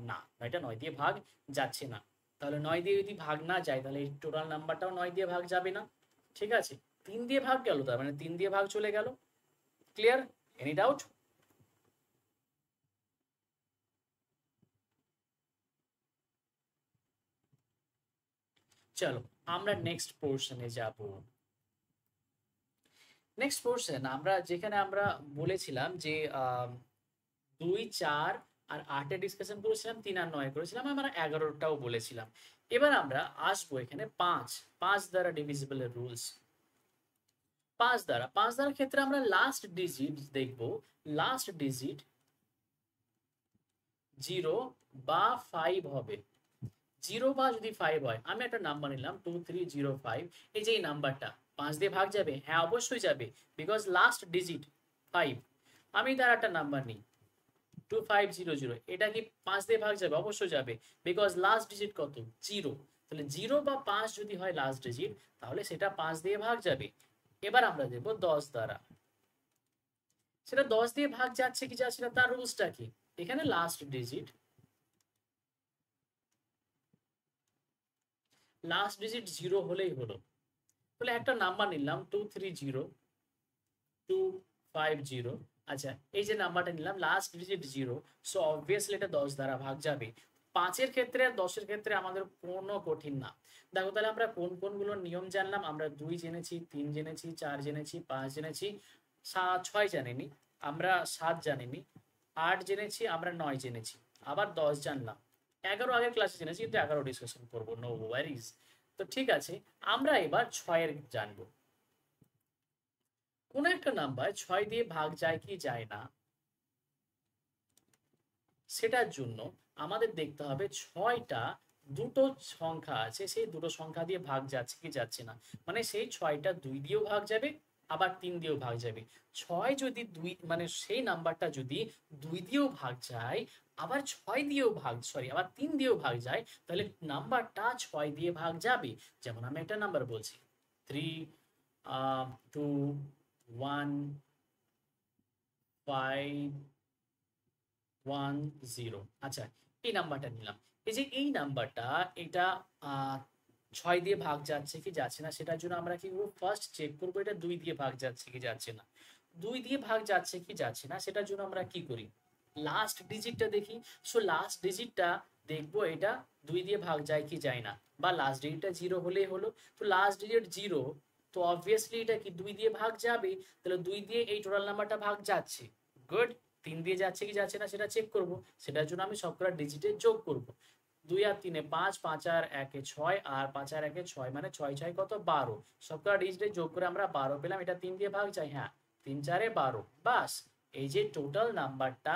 না, এটা 9 দিয়ে ভাগ যাচ্ছে না। তাহলে 9 দিয়ে যদি ভাগ না যায়, তাহলে এই টোটাল নাম্বারটাও 9 দিয়ে ভাগ যাবে না। ঠিক আছে, 3 দিয়ে ভাগ গেল, তার মানে 3 দিয়ে ভাগ চলে গেল। ক্লিয়ার? Any doubt? চলো আমরা নেক্সট পোর্শনে যাব। নেক্সট পোর্শন আমরা যেখানে আমরা বলেছিলাম যে 2, 4 আর 8 এ ডিসকাশন করেছিলাম, 3 আর 9 করেছিলাম, আমরা 11টাও বলেছিলাম। এবার আমরা আসবো এখানে 5, 5 দ্বারা ডিভিজিবলের রুলস। 5 দ্বারা ক্ষেত্রে আমরা লাস্ট ডিজিট দেখব, লাস্ট ডিজিট 0 বা 5 হবে। 0 বা যদি 5 হয়, আমি একটা নাম্বার নিলাম 2305। এই যে এই নাম্বারটা 5 দিয়ে ভাগ যাবে? হ্যাঁ অবশ্যই যাবে, বিকজ লাস্ট ডিজিট 5। আমি তার একটা নাম্বার নিই 2500, এটা কি 5 দিয়ে ভাগ যাবে? অবশ্যই যাবে, বিকজ লাস্ট ডিজিট কত? 0। তাহলে 0 বা 5 যদি হয় লাস্ট ডিজিট, তাহলে সেটা 5 দিয়ে ভাগ যাবে। এবার আমরা দেখব 10 দ্বারা, সেটা 10 দিয়ে ভাগ যাচ্ছে কি যাচ্ছে না, তার রুলসটা কি? এখানে লাস্ট ডিজিট, লাস্ট ডিজিট 0 হলেই হলো। তাহলে একটা নাম্বার নিলাম 230250। আচ্ছা, এই যে নাম্বারটা নিলাম লাস্ট ডিজিট 0, সো অবভিয়াসলি এটা 10 দ্বারা ভাগ যাবে। 5 এর ক্ষেত্রে আর 10 এর ক্ষেত্রে আমাদের কোনো কঠিন না। দেখো তাহলে আমরা কোন কোনগুলো নিয়ম জানলাম? আমরা 2 জেনেছি, 3 জেনেছি, 4 জেনেছি, 5 জেনেছি, 6 জানিনি, আমরা 7 জানিনি, 8 জেনেছি, আমরা 9 জেনেছি, আবার 10 জানলাম, 11 আগের ক্লাসে জেনেছি, কিন্তু 11 ডিসকাশন করবো, নো ওয়ারিজ। তো ঠিক আছে, আমরা এবার 6 এর জানবো। কোন একটা নাম্বার 6 দিয়ে ভাগ যায় কি যায় না, সেটার জন্য আমাদের দেখতে হবে 6টা দুটো সংখ্যা আছে, সেই দুটো সংখ্যা দিয়ে ভাগ যাচ্ছে কি যাচ্ছে না। মানে সেই 6টা 2 দিয়েও ভাগ যাবে, আবার 3 দিয়েও ভাগ যাবে। 6 যদি 2, মানে সেই নাম্বারটা যদি 2 দিয়েও ভাগ যায়, আবার 6 দিয়েও ভাগ, সরি, আবার 3 দিয়েও ভাগ যায়, তাহলে নাম্বারটা 6 দিয়ে ভাগ যাবে। যেমন আমি একটা নাম্বার বলছি 321510। আচ্ছা, এই নাম্বারটা নিলাম। এই যে এই নাম্বারটা, এটা 6 দিয়ে ভাগ যাচ্ছে কি যাচ্ছে না সেটার জন্য আমরা কি করবো, ফার্স্ট চেক করবো এটা 2 দিয়ে ভাগ যাচ্ছে কি যাচ্ছে না। 2 দিয়ে ভাগ যাচ্ছে কি যাচ্ছে না সেটার জন্য আমরা কি করি, লাস্ট ডিজিটটা দেখি। সো লাস্ট ডিজিটটা দেখবো এটা 2 দিয়ে ভাগ যায় কি যায় না, বা লাস্ট ডিজিটটা 0 হলেই হলো। তো লাস্ট ডিজিট 0, তো অবভিয়াসলি এটা কি 2 দিয়ে ভাগ যাবে, তাহলে 2 দিয়ে এই টোটাল নাম্বারটা ভাগ যাচ্ছে। গুড। 3 দিয়ে যাচ্ছে কি যাচ্ছে না সেটা চেক করব, সেটার জন্য আমি সবকটা ডিজিটে যোগ করব। 2 আর 3 5, 5 আর 1 6, আর 5 আর 1 6, মানে 6 6 কত 12। সবকটা ডিজিটে যোগ করে আমরা 12 পেলাম, এটা 3 দিয়ে ভাগ যায়, হ্যাঁ 3 4 12। বাস, এই যে টোটাল নাম্বারটা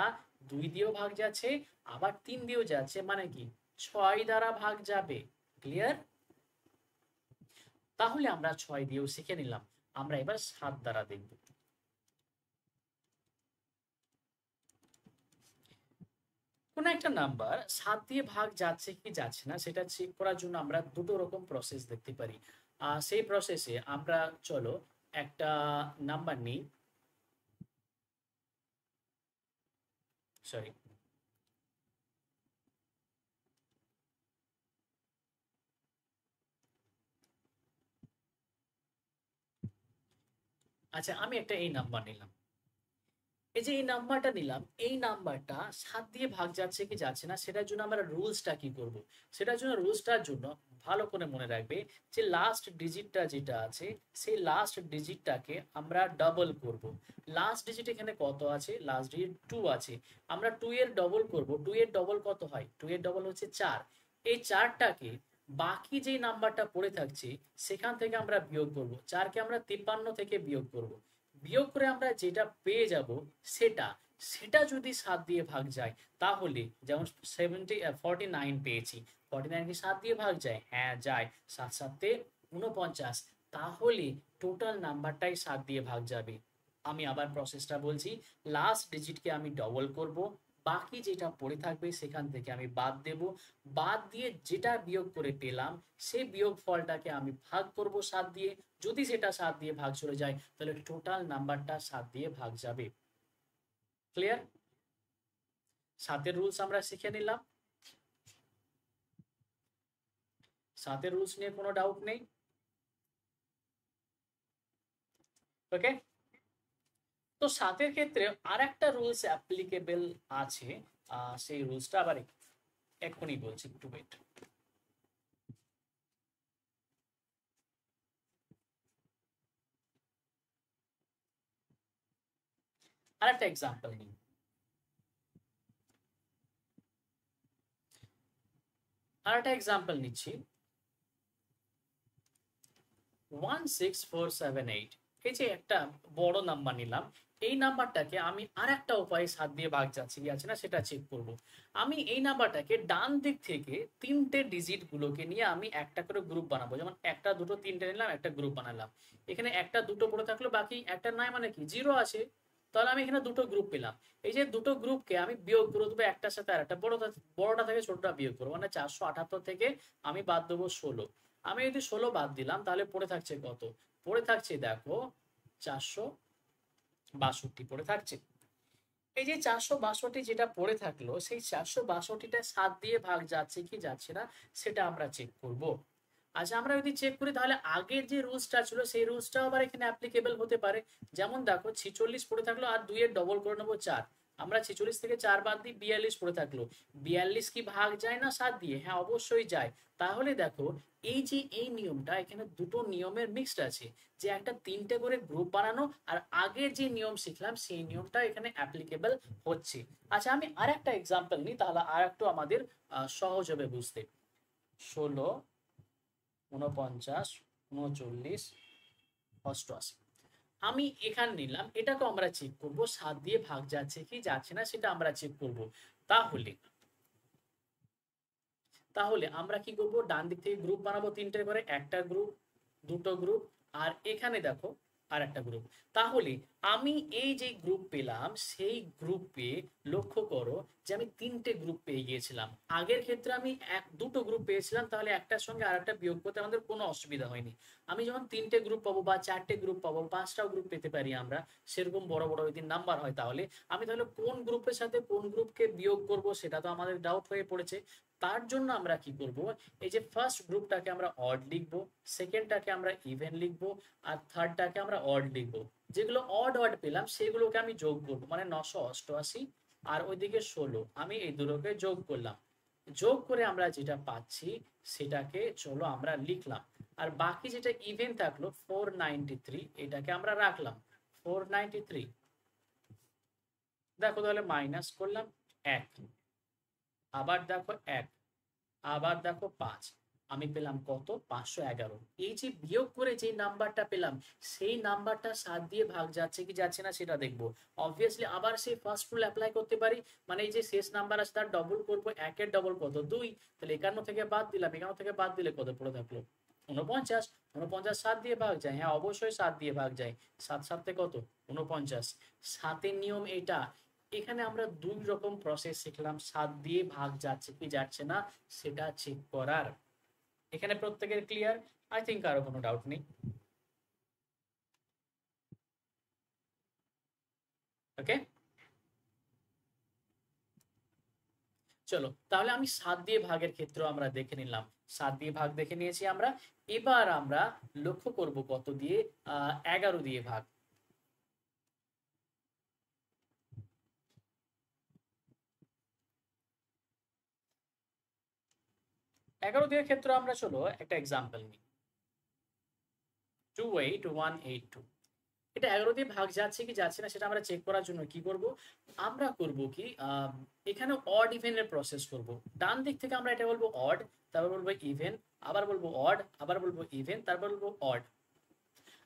2 দিয়েও ভাগ যাচ্ছে, আবার 3 দিয়েও যাচ্ছে, মানে কি 6 দ্বারা ভাগ যাবে। ক্লিয়ার? তাহলে আমরা 6 দিয়েও শিখে নিলাম। আমরা এবার 7 দ্বারা দেখব। কোন একটা নাম্বার 7 দিয়ে ভাগ যাচ্ছে কি যাচ্ছে না সেটা চেক করার জন্য আমরা দুটো রকম প্রসেস দেখতে পারি। সেই প্রসেসে আমরা, চলো একটা নাম্বার নিই, সরি, আচ্ছা আমি একটা এই নাম্বার নিলাম। এই যে এই নাম্বারটা নিলাম, এই নাম্বারটা 7 দিয়ে ভাগ যাচ্ছে কি যাচ্ছে না সেটার জন্য আমরা রুলসটা কি করব, সেটার জন্য রুলসটার জন্য ভালো করে মনে রাখবে যে লাস্ট ডিজিটটা যেটা আছে সেই লাস্ট ডিজিটটাকে আমরা ডাবল করব। লাস্ট ডিজিট এখানে কত আছে, লাস্ট ডিজিট 2 আছে, আমরা 2 এর ডবল করব। 2 এর ডবল কত হয়, 2 এর ডবল হচ্ছে 4। এই 4টাকে বাকি যে নাম্বারটা পড়ে থাকছে সেখান থেকে আমরা বিয়োগ করব। 4কে আমরা 53 থেকে বিয়োগ করব। বিয়োগ করে আমরা যেটা পেয়ে যাব সেটা, সেটা যদি 7 দিয়ে ভাগ যায়, তাহলে যেমন 49 পেয়েছি, 49 কি 7 দিয়ে ভাগ যায়, হ্যাঁ যায়, 7 7 49, তাহলে টোটাল নাম্বারটাই 7 দিয়ে ভাগ যাবে। আমি আবার প্রসেসটা বলছি, লাস্ট ডিজিটকে আমি ডবল করব, বাকি যেটা পড়ে থাকবে সেখান থেকে আমি বাদ দেব, বাদ দিয়ে যেটা বিয়োগ করে পেলাম সেই বিয়োগ ফলটাকে আমি ভাগ করব 7 দিয়ে। যদি সেটা 7 দিয়ে ভাগ চলে যায় তাহলে টোটাল নাম্বারটা 7 দিয়ে ভাগ যাবে। ক্লিয়ার? 7 এর রুলস আমরা শিখে নিলাম। 7 এর রুলস নিয়ে কোনো ডাউট নেই? ওকে। তো 7 এর ক্ষেত্রে আরেকটা রুলস অ্যাপ্লিকেবল আছে, সেই রুলসটা আবার এক্ষুনি বলছি, একটু ওয়েট। আরেকটা এক্সাম্পল নিই। আরেকটা এক্সাম্পল নিচ্ছি, 16478। এই যে একটা বড় নাম্বার নিলাম, এই নাম্বারটাকে আমি আর একটা উপায়ে 7 দিয়ে ভাগ যাচ্ছে কি আছে না সেটা চেক করব। আমি এই নাম্বারটাকে ডান দিক থেকে তিনটে ডিজিট গুলোকে নিয়ে আমি একটা করে গ্রুপ বানাবো, যেমন একটা দুটো তিনটে নিলাম, একটা গ্রুপ বানালাম। এখানে একটা দুটো পড়ে থাকলো, বাকি একটা নাই, মানে কি 0 আছে। তাহলে আমি এখানে দুটো গ্রুপ পেলাম। এই যে দুটো গ্রুপকে আমি বিয়োগ করে দেবো, একটার সাথে আর একটা, বড়টা থেকে ছোটটা বিয়োগ করবো, মানে 478 থেকে আমি বাদ দেবো 16। আমি যদি 16 বাদ দিলাম তাহলে পড়ে থাকছে কত, পড়ে থাকছে দেখো 462 পড়ে থাকছে। এই যে 462 যেটা পড়ে থাকলো সেই 462টা 7 দিয়ে ভাগ যাচ্ছে কি যাচ্ছে না সেটা আমরা চেক করব। আচ্ছা আমরা যদি চেক করি তাহলে আগের যে রুলসটা ছিল সেই রুলসটাও আবার এখানে অ্যাপ্লিকেবল হতে পারে। যেমন দেখো 46 পড়ে থাকলো, আর 2 এর ডবল করে নেবো 4, আমরা 46 থেকে 4 বাদ দিই, 42 পড়ে থাকলো। 42 কি ভাগ যায় না 7 দিয়ে, হ্যাঁ অবশ্যই যায়। তাহলে দেখো এই যে এই নিয়মটা, এখানে দুটো নিয়মের মিক্সড আছে, যে একটা তিনটে করে গ্রুপ বানানো, আর আগের যে নিয়ম শিখলাম সেই নিয়মটা এখানে অ্যাপ্লিকেবল হচ্ছে। আচ্ছা আমি আর একটা এক্সাম্পল নিই, তাহলে আর একটু আমাদের সহজ হবে বুঝতে। 16, 49, 39, 88 আমি এখানে নিলাম, এটাকে আমরা চেক করব 7 দিয়ে ভাগ যাচ্ছে কি যাচ্ছে না সেটা আমরা চেক করব। তাহলে তাহলে আমরা কি করব, ডান দিক থেকে গ্রুপ বানাবো তিনটে করে, একটা গ্রুপ, দুটো গ্রুপ, আর এখানে দেখো আর একটা গ্রুপ। তাহলে আমি এই যে গ্রুপ পেলাম সেই গ্রুপে লক্ষ্য করো যে আমি তিনটে গ্রুপ পেয়ে গিয়েছিলাম। আগের ক্ষেত্রে আমি দুটো গ্রুপ পেয়েছিলাম, তাহলে একটার সঙ্গে আর একটা বিয়োগ করতে আমাদের কোনো অসুবিধা হয়নি। আমি যখন তিনটে গ্রুপ পাবো বা চারটে গ্রুপ পাবো, পাঁচটাও গ্রুপ পেতে পারি আমরা, সেরকম বড় বড় যদি নাম্বার হয়, তাহলে আমি তাহলে কোন গ্রুপের সাথে কোন গ্রুপকে বিয়োগ করব সেটা তো আমাদের ডাউট হয়ে পড়েছে। তার জন্য আমরা কি করব, এই যে ফার্স্ট গ্রুপটাকে আমরা অড লিখবো, সেকেন্ডটাকে আমরা ইভেন লিখবো, আর থার্ডটাকে আমরা অড লিখবো। যেগুলো অড অড পেলাম সেগুলোকে আমি যোগ করবো, মানে 988 আর ওইদিকে 16, আমি এই দুটোকে যোগ করলাম। যোগ করে আমরা যেটা পাচ্ছি সেটাকে চলো আমরা লিখলাম। আর বাকি যেটা ইভেন থাকলো 493, এটাকে আমরা রাখলাম 493। দেখো তাহলে মাইনাস করলাম 1, আবার দেখো 1, আবার দেখো 5, আমি পেলাম কত 511। এই যে বিয়োগ করে যে নাম্বারটা পেলাম সেই নাম্বারটা 7 দিয়ে ভাগ যাচ্ছে কি যাচ্ছে না সেটা দেখবো। অবভিয়াসলি আবার সেই ফার্স্ট রুল অ্যাপ্লাই করতে পারি, মানে এই যে শেষ নাম্বার আছে তার ডবল করবো, 1 এর ডবল কত 2, তাহলে 51 থেকে বাদ দিলাম, 51 থেকে বাদ দিলে কত পড়ে থাকলো 49, 49 7 দিয়ে ভাগ যায়, হ্যাঁ অবশ্যই 7 দিয়ে ভাগ যায়, 7 7 কত 49। 7 এর নিয়ম এটা। এখানে আমরা দুই রকম প্রসেস শিখলাম, 7 দিয়ে ভাগ যাচ্ছে কি যাচ্ছে না সেটা চেক করার। এখানে প্রত্যেকের ক্লিয়ার? আই থিঙ্ক কারো কোনো ডাউট নেই। ওকে, চলো তাহলে আমি 7 দিয়ে ভাগের ক্ষেত্রে আমরা দেখে নিলাম, 7 দিয়ে ভাগ দেখে নিয়েছি আমরা। এবার আমরা লক্ষ্য করব কত দিয়ে, 11 দিয়ে ভাগ। 11 দিয়ে ক্ষেত্রে আমরা চলো একটা এক্সাম্পল নিই, 28182। এটা 11 দিয়ে ভাগ যাচ্ছে কি যাচ্ছে না সেটা আমরা চেক করার জন্য কি করব, আমরা করব কি এখানে অড ইভেনের প্রসেস করব। ডান দিক থেকে আমরা এটা বলবো অড, তারপর বলবো ইভেন, আবার বলবো অড, আবার বলবো ইভেন, তারপর বলবো অড।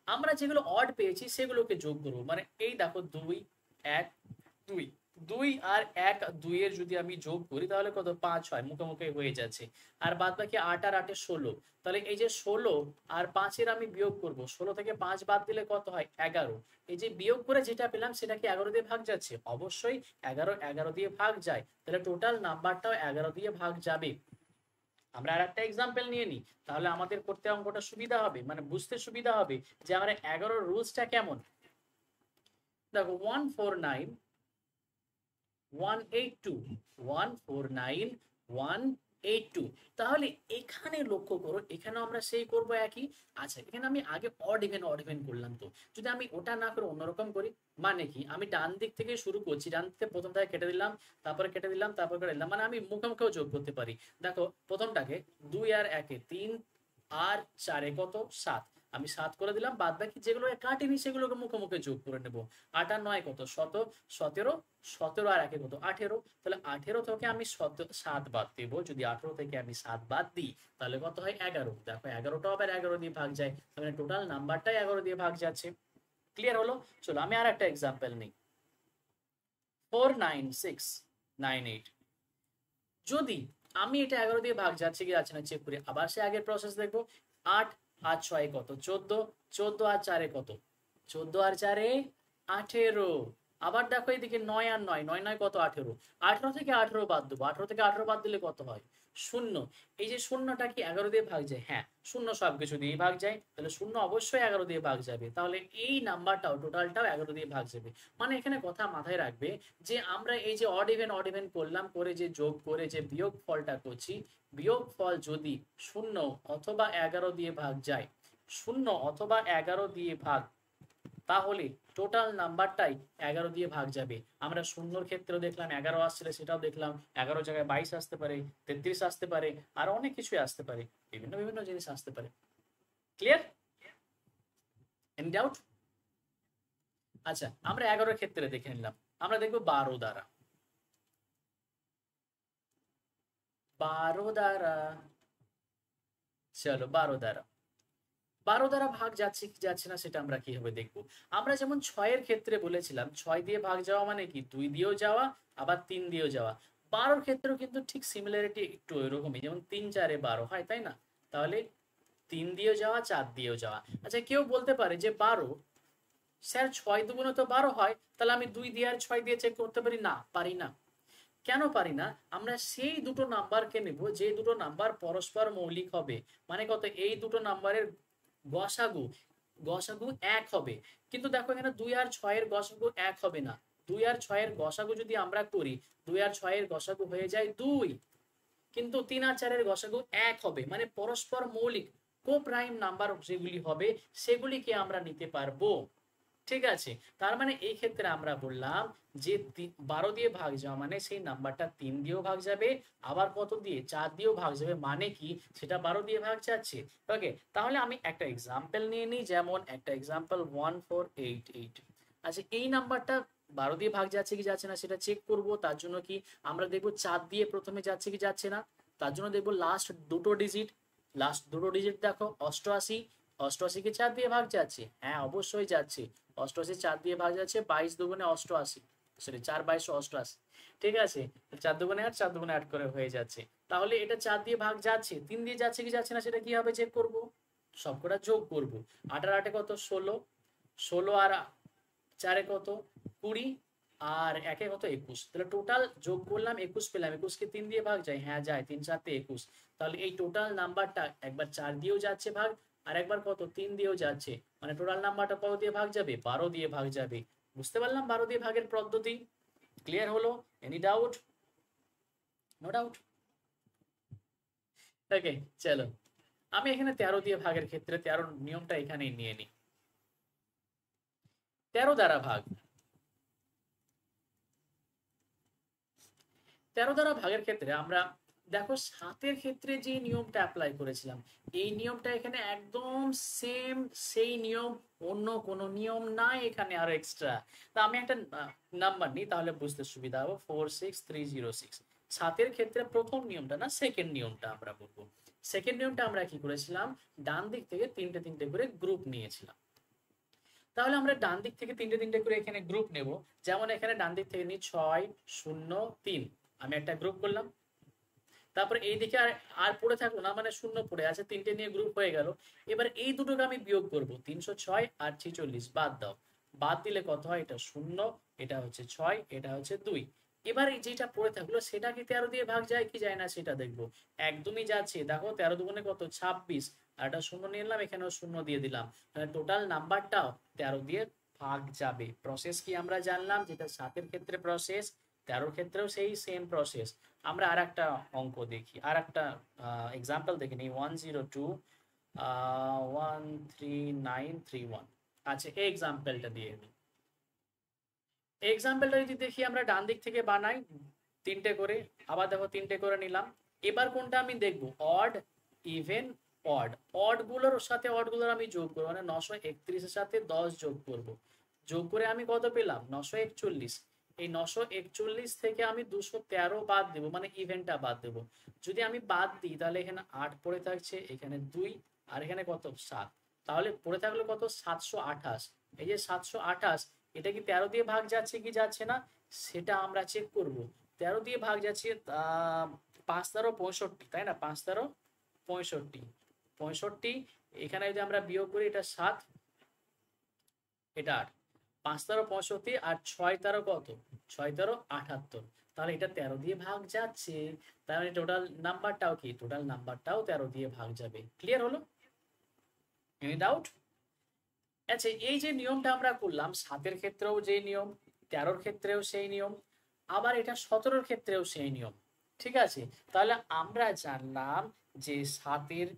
আমরা যেগুলো অড পেয়েছি সেগুলোকে যোগ করব, মানে এই দেখো 2 1 2, 2 আর 1 2 এর যদি আমি যোগ করি তাহলে কত 5 হয়, মুখোমুখি হয়ে যাচ্ছে। আর বাদ বাকি 8 আর 8 এ 16, তাহলে এই যে 16 আর 5 এর আমি বিয়োগ করব, 16 থেকে 5 বাদ দিলে কত হয় 11। এই যে বিয়োগ করে যেটা পেলাম সেটা কি 11 দিয়ে ভাগ যাচ্ছে? অবশ্যই 11 11 দিয়ে ভাগ যায়, তাহলে টোটাল নাম্বারটাও 11 দিয়ে ভাগ যাবে। আমরা আর একটা এক্সাম্পল নিয়ে নিই, তাহলে আমাদের করতে অঙ্কটা সুবিধা হবে, মানে বুঝতে সুবিধা হবে যে আমরা 11 রুলসটা কেমন। দেখো 149 182, 149 182, তাহলে এখানে লক্ষ্য করো, এখানে আমরা সেই করব একই। আচ্ছা এখানে আমি আগে অড ইভেন করলাম, তো যদি আমি ওটা না করে অন্যরকম করি, মানে কি আমি ডান দিক থেকে শুরু করছি, ডান থেকে প্রথম থেকে কেটে দিলাম, তারপরে কেটে দিলাম, তারপর কেটে দিলাম, মানে আমি মুখোমুখিও যোগ করতে পারি। দেখো প্রথমটাকে 2 আর 1 এ 3 আর 4 এ কত 7, আমি 7 করে দিলাম, বাদ বাকি যেগুলো কাটিনি সেগুলোকে মুখোমুখি যোগ করে নেব। 8 আর 9 কত 17, 17 আর 1 কত 18, তাহলে 18 থেকে আমি 7 বাদ দেব, যদি 18 থেকে আমি 7 বাদ দিই তাহলে কত হয় 11। দেখো 11টাও আবার 11 দিয়ে ভাগ যায়, তাহলে টোটাল নাম্বারটাই 11 দিয়ে ভাগ যাচ্ছে। ক্লিয়ার হলো? চলো আমি আর একটা এক্সাম্পল নিই, 49698। যদি আমি এটা 11 দিয়ে ভাগ যাচ্ছে কি যাচ্ছে না চেক করি, আবার সে আগের প্রসেস দেখবো। 8 আর 6 কত 14, 14 আর 4 কত 14 আর 4 18, আবার দেখো এদিকে 9 আর 9, 9 9 কত 18, 18 থেকে 18 বাদ দেবো, 18 থেকে 18 বাদ দিলে কত হয় 0। এই যে শূন্যটা কি 11 দিয়ে ভাগ যায়? হ্যাঁ শূন্য সবকিছু দিয়ে ভাগ যায়, তাহলে শূন্য অবশ্যই 11 দিয়ে ভাগ যাবে, তাহলে এই নাম্বারটাও টোটালটাও 11 দিয়ে ভাগ যাবে। মানে এখানে কথা মাথায় রাখবে যে আমরা এই যে অড ইভেন করলাম, করে যে যোগ করে যে বিয়োগ ফলটা করছি, বিয়োগ ফল যদি 0 অথবা 11 দিয়ে ভাগ যায়, 0 অথবা 11 দিয়ে ভাগ, তাহলে টোটাল নাম্বারটাই 11 দিয়ে ভাগ যাবে। আমরা শূন্যর ক্ষেত্রেও দেখলাম 11 আসছিল, সেটাও দেখলাম 11 জায়গায় 22 আসতে পারে, 33 আসতে পারে, আর অনেক কিছুই আসতে পারে, বিভিন্ন বিভিন্ন জিনিস আসতে পারে। ক্লিয়ার? Any doubt? আচ্ছা আমরা 11 ক্ষেত্রে দেখে নিলাম, আমরা দেখবো 12 দ্বারা। 12 দ্বারা, চলো 12 দ্বারা, 12 দ্বারা ভাগ যাচ্ছে কি যাচ্ছে না সেটা আমরা কিভাবে দেখবো। আমরা যেমন 6 এর ক্ষেত্রে বলেছিলাম 6 দিয়ে ভাগ যাওয়া মানে কি 2 দিয়েও যাওয়া আবার 3 দিয়েও যাওয়া। 12 এর ক্ষেত্রেও কিন্তু ঠিক সিমিলারিটি একটু এরকমই, যেমন 3 4 এ 12 হয়, তাই না? তাহলে 3 দিয়েও যাওয়া 4 দিয়েও যাওয়া। আচ্ছা কেউ বলতে পারে যে 12 স্যার 6 দুগুণে তো 12 হয়, তাহলে আমি 2 দিয়ে আর 6 দিয়ে চেক করতে পারি না? পারি না। কেন পারি না? আমরা সেই দুটো নাম্বারকে নেব যে দুটো নাম্বার পরস্পর মৌলিক হবে, মানে কত এই দুটো নাম্বারের গসাগু, গসাগু 1 হবে। কিন্তু দেখো এখানে 2 আর 6 এর গসাগু 1 হবে না, 2 আর 6 এর গসাগু যদি আমরা করি 2 আর 6 এর গসাগু হয়ে যায় 2, কিন্তু 3 আর 4 এর গসাগু এক হবে, মানে পরস্পর মৌলিক কো প্রাইম নাম্বার যেগুলি হবে সেগুলিকে আমরা নিতে পারবো। ঠিক আছে, তার মানে এই ক্ষেত্রে আমরা বললাম যে 12 দিয়ে ভাগ যাওয়া মানে সেই নাম্বারটা 3 দিয়েও ভাগ যাবে, আবার কত দিয়ে 4 দিয়েও ভাগ যাবে, মানে কি সেটা 12 দিয়ে ভাগ যাচ্ছে। ওকে, তাহলে আমি একটা এক্সাম্পল নিয়ে নিই, যেমন একটা এক্সাম্পল 1488। আচ্ছা, এই নাম্বারটা 12 দিয়ে ভাগ যাচ্ছে কি যাচ্ছে না সেটা চেক করব। তার জন্য কি আমরা দেখবো 4 দিয়ে প্রথমে যাচ্ছে কি যাচ্ছে না, তার জন্য দেখবো লাস্ট দুটো ডিজিট দেখো 88, 88 কি 4 দিয়ে ভাগ যাচ্ছে? হ্যাঁ অবশ্যই যাচ্ছে, 88 4 দিয়ে ভাগ যাচ্ছে, 22 দুগুণে 88, সরি 4 22 88। ঠিক আছে, 4 দুগুণে 8, 4 দুগুণে 8 করে হয়ে যাচ্ছে। তাহলে এটা 4 দিয়ে ভাগ যাচ্ছে, 3 দিয়ে যাচ্ছে কি যাচ্ছে না সেটা কিভাবে চেক করব? সবকটা যোগ করব। 8 আর 8 কত 16, 16 আর 4 কত 20, আর 1 কত 21। তাহলে টোটাল যোগ করলাম 21 পেলাম। 21 কে 3 দিয়ে ভাগ যায়? হ্যাঁ যায়, 3 7 21। তাহলে এই টোটাল নাম্বারটা একবার 4 দিয়েও যাচ্ছে ভাগ, আর একবার কত 3 দিয়েও যাচ্ছে, মানে টোটাল নাম্বারটা কত দিয়ে ভাগ যাবে? 12 দিয়ে ভাগ যাবে। বুঝতে পারলাম 12 দিয়ে ভাগের পদ্ধতি? ক্লিয়ার হলো? Any doubt? No doubt? Okay, চলো আমি এখানে 13 দিয়ে ভাগের ক্ষেত্রে 13 নিয়মটা এখানেই নিয়ে নিই। 13 দ্বারা ভাগ, 13 দ্বারা ভাগের ক্ষেত্রে আমরা দেখো 7-এর ক্ষেত্রে যে নিয়মটা অ্যাপ্লাই করেছিলাম, এই নিয়মটা এখানে একদম সেম, সেই নিয়ম, অন্য কোনো নিয়ম নাই এখানে আর এক্সট্রা। তা আমি একটা নাম্বার নিই তাহলে বুঝতে সুবিধা হবে, 46306। 7-এর ক্ষেত্রে প্রথম নিয়মটা না, সেকেন্ড নিয়মটা আমরা বলবো। সেকেন্ড নিয়মটা আমরা কি করেছিলাম, ডান দিক থেকে তিনটে তিনটে করে গ্রুপ নিয়েছিলাম। তাহলে আমরা ডান দিক থেকে তিনটে তিনটে করে এখানে গ্রুপ নেব। যেমন এখানে ডান দিক থেকে নিই 6 0 3, আমি একটা গ্রুপ করলাম। তারপরে এইদিকে আর আর পড়ে থাকলো না, মানে শূন্য পড়ে আছে, তিনটে নিয়ে গ্রুপ হয়ে গেল। এবার এই দুটোকে আমি বিয়োগ করব, 306 আর 46 বাদ দাও। বাদ দিলে কত হয়? এটা শূন্য, এটা হচ্ছে 6, এটা হচ্ছে 2। এবার এই যেটা পড়ে থাকলো সেটা কি 13 দিয়ে ভাগ যায় কি যায় না সেটা দেখবো। একদমই যাচ্ছে, দেখো 13 দুগুণে কত 26, আর এটা শূন্য নিয়ে নিলাম, এখানেও শূন্য দিয়ে দিলাম, তাহলে টোটাল নাম্বারটাও 13 দিয়ে ভাগ যাবে। প্রসেস কি আমরা জানলাম, যেটা 7-এর ক্ষেত্রে প্রসেস, 13-র ক্ষেত্রেও সেই সেম প্রসেস। আমরা আর একটা অঙ্ক দেখি, আর একটা এক্সাম্পল দেখে নিই, 102 13931। আচ্ছা, এই এক্সাম্পলটা দিয়ে নিই। এক্সাম্পলটা যদি দেখি আমরা ডান দিক থেকে বানাই তিনটে করে, আবার দেখো তিনটে করে নিলাম। এবার কোনটা আমি দেখবো, অড, ইভেন, অড। অড গুলোর সাথে অড গুলোর আমি যোগ করবো, মানে 931 এর সাথে 10 যোগ করব। যোগ করে আমি কত পেলাম? 941। এই 941 থেকে আমি 213 বাদ দেবো, মানে ইভেনটা বাদ দেবো। যদি আমি বাদ দিই তাহলে এখানে 8 পড়ে থাকছে, এখানে 2, আর এখানে কত 7, তাহলে পড়ে থাকলো কত 728। এই যে 728, এটা কি 13 দিয়ে ভাগ যাচ্ছে কি যাচ্ছে না সেটা আমরা চেক করব। 13 দিয়ে ভাগ যাচ্ছে 5 13 65, তাই না? 5 13 65, 65, এখানে যদি আমরা বিয়োগ করি এটা 7, এটা 8, 5 13 65, আর 6 13 কত 6 13 78, তাহলে এটা 13 দিয়ে ভাগ যাচ্ছে। তাহলে টোটাল নাম্বারটাও কি, টোটাল নাম্বারটাও 13 দিয়ে ভাগ যাবে। ক্লিয়ার হলো? Any doubt? আচ্ছা, এই যে নিয়মটা আমরা করলাম, 7-এর ক্ষেত্রেও যে নিয়ম, 13-র ক্ষেত্রেও সেই নিয়ম, আবার এটা 17-র ক্ষেত্রেও সেই নিয়ম। ঠিক আছে, তাহলে আমরা জানলাম যে 7-এর,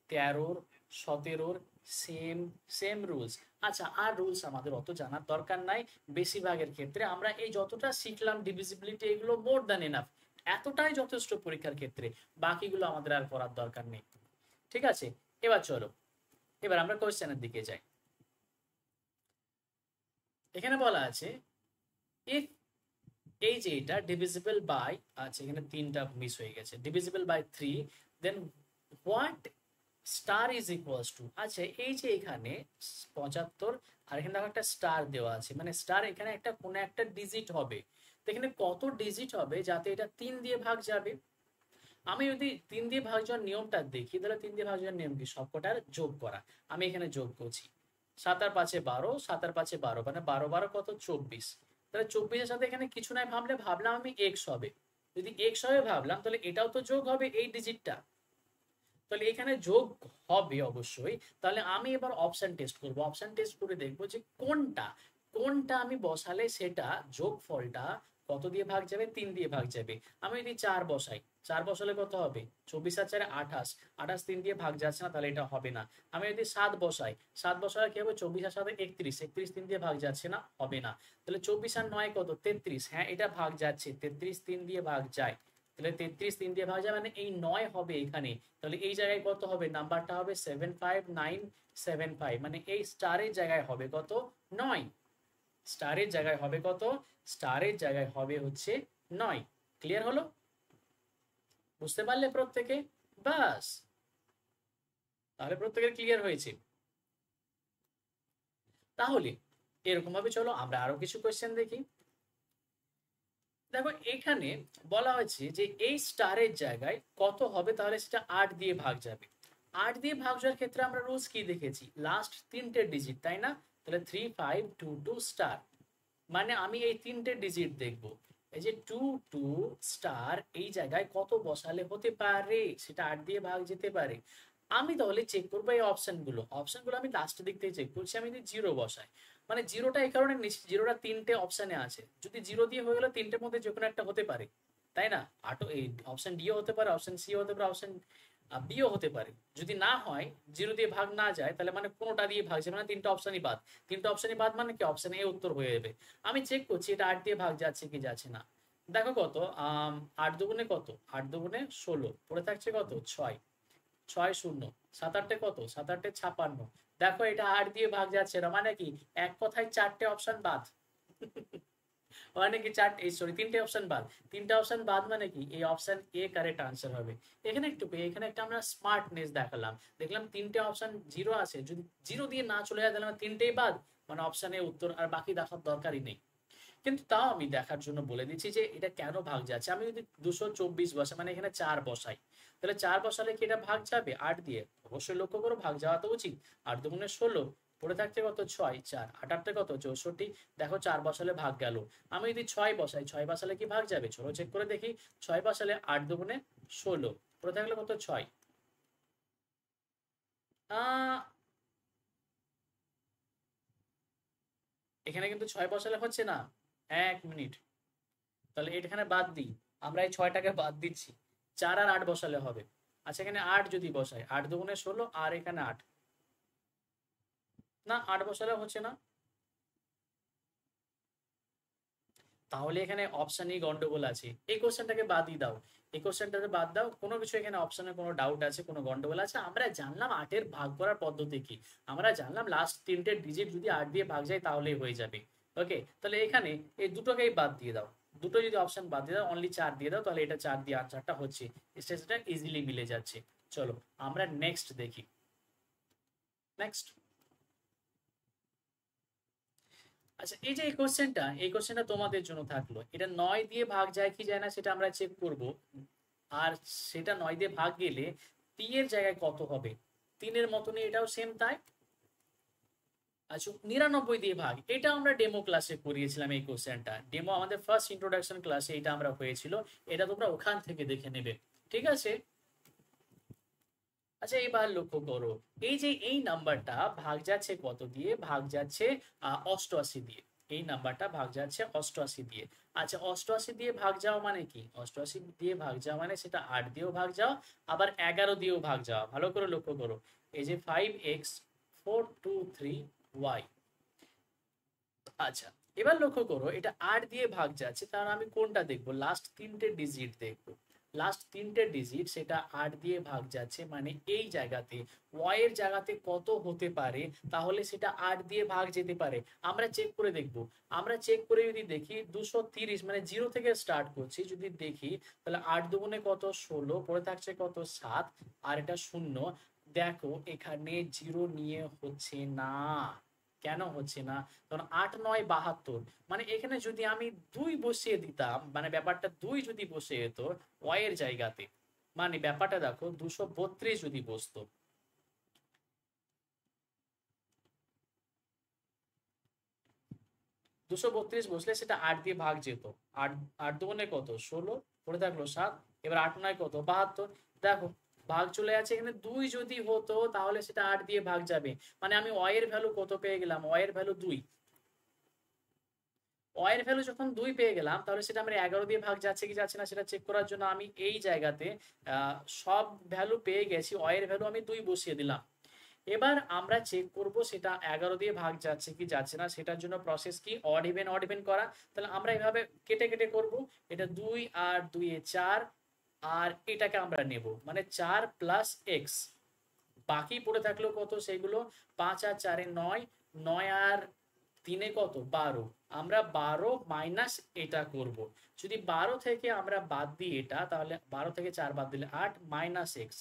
13-র, 17-র সেম সেম রুলস। আচ্ছা, আর রুলস আমাদের অত জানার দরকার নাই। বেশিরভাগের ক্ষেত্রে আমরা এই যতটা শিখলাম ডিভিজিবিলিটি, এগুলো মোর দ্যান এনাফ, এতটাই যথেষ্ট পরীক্ষার ক্ষেত্রে, বাকিগুলো আমাদের আর করার দরকার নেই। ঠিক আছে, এবার চলো, এবার আমরা কোয়েশ্চেনের দিকে যাই। এখানে বলা আছে ইফ, এই যে এটা ডিভিজিবল বাই, আচ্ছা এখানে তিনটা মিস হয়ে গেছে, divisible by 3, then what star is equals to. আচ্ছা, এই যে এখানে 75, আর এখানে দেখো একটা স্টার দেওয়া আছে, মানে স্টার এখানে একটা কোনো একটা ডিজিট হবে। তো এখানে কত ডিজিট হবে যাতে এটা 3 দিয়ে ভাগ যাবে? আমি যদি 3 দিয়ে ভাগ যাওয়ার নিয়মটা দেখি, তাহলে 3 দিয়ে ভাগ যাওয়ার নিয়ম কি, সবকটার যোগ করা। আমি এখানে যোগ করছি, 7 আর 5 12, 7 আর 5 12, মানে 12 12 কত 24। তাহলে 24-এর সাথে এখানে কিছু নাই ভাবলাম আমি এক্স হবে। যদি এক্স হবে ভাবলাম, তাহলে এটাও তো যোগ হবে এই ডিজিটটা, তাহলে এখানে যোগ হবে অবশ্যই। তাহলে আমি এবার অপশন টেস্ট করব, অপশন টেস্ট করে দেখবো যে কোনটা কোনটা আমি বসালে সেটা যোগফলটা কত দিয়ে ভাগ যাবে, 3 দিয়ে ভাগ যাবে। আমি যদি 4 বসাই, 4 বসালে কত হবে? 24 আর 4 28, 28 3 দিয়ে ভাগ যাচ্ছে না, তাহলে এটা হবে না। আমি যদি 7 বসাই, 7 বসালে কি হবে? 24 আর 7 31, 31 3 দিয়ে ভাগ যাচ্ছে না, হবে না। তাহলে 24 আর 9 কত? 33, হ্যাঁ এটা ভাগ যাচ্ছে, 33 3 দিয়ে ভাগ যায়। তাহলে 33 3 দিয়ে ভাগ যায় মানে এই 9 হবে এখানে। তাহলে এই জায়গায় কত হবে? নাম্বারটা হবে 75975, মানে এই স্টারের জায়গায় হবে কত? 9। স্টারের জায়গায় হবে কত? স্টারের জায়গায় হবে হচ্ছে 9। ক্লিয়ার হলো? বুঝতে পারলে প্রত্যেকে? বাস, তাহলে প্রত্যেকের ক্লিয়ার হয়েছে। তাহলে এরকম ভাবে চলো আমরা আরো কিছু কোয়েশ্চেন দেখি। দেখো এখানে বলা হয়েছে যে এই স্টারের জায়গায় কত হবে, তাহলে সেটা 8 দিয়ে ভাগ যাবে। 8 দিয়ে ভাগ যাওয়ার ক্ষেত্রে আমরা রোজ কি দেখেছি? লাস্ট তিনটে ডিজিট, তাই না? তাহলে 3522 স্টার, মানে আমি এই তিনটে ডিজিট দেখব। এই যে 22 স্টার এই জায়গায় কত বসালে হতে পারে? সেটা 8 দিয়ে ভাগ যেতে পারে। আমি তাহলে চেক করবো এই অপশনগুলো আমি লাস্টের দিক থেকে চেক করছি। আমি যদি জিরো বসাই, মানে জিরোটা এই কারণে নিচ্ছি, জিরোটা তিনটে অপশানে আছে, যদি জিরো দিয়ে হয়ে গেলে তিনটের মধ্যে যে কোনো একটা হতে পারে, তাই না? এই অপশন ডিও হতে পারে, অপশন সি হতে পারে, অপশন বিও হতে পারে। যদি না হয়, জিরো দিয়ে ভাগ না যায়, তাহলে মানে কোনোটা দিয়ে ভাগ যায়, মানে তিনটা অপশনই বাদ। তিনটা অপশনই বাদ মানে কি? অপশন এ উত্তর হয়ে যাবে। আমি চেক করছি এটা 8 দিয়ে ভাগ যাচ্ছে কি যাচ্ছে না। দেখো কত, 8 দুগুণে কত? 8 দুগুণে 16, পড়ে থাকছে কত? 6, 6 শূন্য, 7 8 কত? 7 8 56। দেখো এটা 8 দিয়ে ভাগ যাচ্ছে না, মানে কি? এক কথায় চারটে অপশন বাদ। মানে কি চারটে, সরি তিনটে অপশন বাদ। তিনটে অপশন বাদ মানে কি? এই অপশন এ কারেক্ট আনসার হবে। এখানে একটা আমরা স্মার্টনেস দেখালাম, দেখলাম তিনটে অপশন জিরো আছে, যদি জিরো দিয়ে না চলে যায় তাহলে তিনটেই বাদ, মানে অপশন এ উত্তর, আর বাকি দেখার দরকারই নেই। কিন্তু তাও আমি দেখার জন্য বলে দিচ্ছি যে এটা কেন ভাগ যাচ্ছে। আমি যদি 224 বসাই, মানে এখানে 4 বসাই, তাহলে 4 বসালে কি এটা ভাগ যাবে 8 দিয়ে? অবশ্যই লক্ষ্য করো, ভাগ যাওয়া তো উচিত। 8 দুগুণে 16, পড়ে থাকছে কত? 6, 4 8 8 কত? 64। দেখো 4 বসালে ভাগ গেল। আমি যদি 6 বসাই, 6 বসালে কি ভাগ যাবে? চলো চেক করে দেখি। 6 বসালে 8 দুগুণে 16, পড়ে থাকলে কত? 6। আহ এখানে কিন্তু 6 বসালে হচ্ছে না। 1 মিনিট, তাহলে এখানে বাদ দিই। আমরা এই 6টাকে বাদ দিচ্ছি, 4 আর 8 বসালে হবে। আচ্ছা এখানে 8 যদি বসাই, 8 দুগুণে 16, আর এখানে 8, না 8 বসালে হচ্ছে না। তাহলে এখানে অপশনই গন্ডগোল আছে, এই কোশ্চেনটাকে বাদই দাও। এই কোশ্চেনটাকে বাদ দাও, কোনো কিছু এখানে অপশনে কোনো ডাউট আছে, কোনো গন্ডগোল আছে। আমরা জানলাম 8-এর ভাগ করার পদ্ধতি কি, আমরা জানলাম লাস্ট তিনটে ডিজিট যদি 8 দিয়ে ভাগ যায় তাহলেই হয়ে যাবে। ওকে, তাহলে এখানে এই দুটোকেই বাদ দিয়ে দাও। দুটো যদি অপশন বাদ দিয়ে দাও, অনলি 4 দিয়ে দাও, তাহলে এটা 4 দিয়ে আনসারটা হচ্ছে। স্টেজটা ইজিলি মিলে যাচ্ছে। চলো আমরা নেক্সট দেখি। নেক্সট, আচ্ছা এই যে এই কোশ্চেনটা তোমাদের জন্য থাকলো। এটা 9 দিয়ে ভাগ যায় কি যায় না সেটা আমরা চেক করব। আর সেটা 9 দিয়ে ভাগ গেলে পি এর জায়গায় কত হবে? 3-এর মতনই এটাও সেম তাই। আচ্ছা 99 দিয়ে ভাগ, এটা আমরা ডেমো ক্লাসে করিয়েছিলাম। এই কোশ্চেনটা ডেমো আমাদের ফার্স্ট ইন্ট্রোডাকশন ক্লাসে এটা আমরা হয়েছিল, এটা তোমরা ওখান থেকে দেখে নেবে। ঠিক আছে। আচ্ছা এবার লক্ষ্য করো, এই যে এই নাম্বারটা ভাগ যাচ্ছে কত দিয়ে? ভাগ যাচ্ছে 88 দিয়ে। এই নাম্বারটা ভাগ যাচ্ছে 88 দিয়ে। আচ্ছা 88 দিয়ে ভাগ যাওয়া মানে কি? 88 দিয়ে ভাগ যাওয়া মানে সেটা 8 দিয়েও ভাগ যাওয়া, আবার 11 দিয়েও ভাগ যাওয়া। ভালো করে লক্ষ্য করো, এই যে 5x423y। আচ্ছা এবার লক্ষ্য করো, এটা 8 দিয়ে ভাগ যাচ্ছে, তাহলে আমি কোনটা দেখবো? লাস্ট তিনটে ডিজিট দেখবো। লাস্ট তিনটে ডিজিট সেটা 8 দিয়ে ভাগ যাচ্ছে, মানে এই জায়গাতে ওয়াই এর জায়গাতে কত হতে পারে? তাহলে সেটা 8 দিয়ে ভাগ যেতে পারে। আমরা চেক করে দেখবো। আমরা চেক করে যদি দেখি 230, মানে জিরো থেকে স্টার্ট করছি, যদি দেখি তাহলে 8 দুগুণে কত? 16, পড়ে থাকছে কত? 7, আর এটা শূন্য। দেখো এখানে জিরো নিয়ে হচ্ছে না। কেন হচ্ছে না? কারণ 8 9 72, মানে এখানে যদি আমি 2 বসিয়ে দিতাম, মানে ব্যাপারটা 2 যদি বসে যেত ওয়াই এর জায়গাতে, মানে ব্যাপারটা দেখো 232 যদি বসতো, 232 বসলে সেটা 8 দিয়ে ভাগ যেত। 8 8 দুগুণে কত? 16, পড়ে থাকলো 7, এবার 8 9 কত? 72। দেখো ভাগ চলে যাচ্ছে, এখানে 2 যদি হতো তাহলে সেটা 8 দিয়ে ভাগ যাবে, মানে আমি ওয়াই এর ভ্যালু কত পেয়ে গেলাম? ওয়াই এর ভ্যালু 2। এর ভ্যালু যখন 2 পেয়ে গেলাম, তাহলে সেটা আমরা 11 দিয়ে ভাগ যাচ্ছে কি যাচ্ছে না সেটা চেক করার জন্য আমি এই জায়গাতে সব ভ্যালু পেয়ে গেছি, এর ভ্যালু আমি 2 বসিয়ে দিলাম। এবার আমরা চেক করব সেটা 11 দিয়ে ভাগ যাচ্ছে কি যাচ্ছে না, সেটার জন্য প্রসেস কি অড ইভেন করা। তাহলে আমরা এভাবে কেটে কেটে করব, এটা 2 আর 2 এ 4, আর এটাকে আমরা নেব মানে 4 প্লাস এক্স, বাকি পড়ে থাকলো কত সেগুলো, 5 আর 4 এ 9, 9 আর 3 এ কত 12, আমরা 12 মাইনাস এটা করব। যদি 12 থেকে আমরা বাদ দিই এটা, তাহলে 12 থেকে 4 বাদ দিলে 8 মাইনাস এক্স।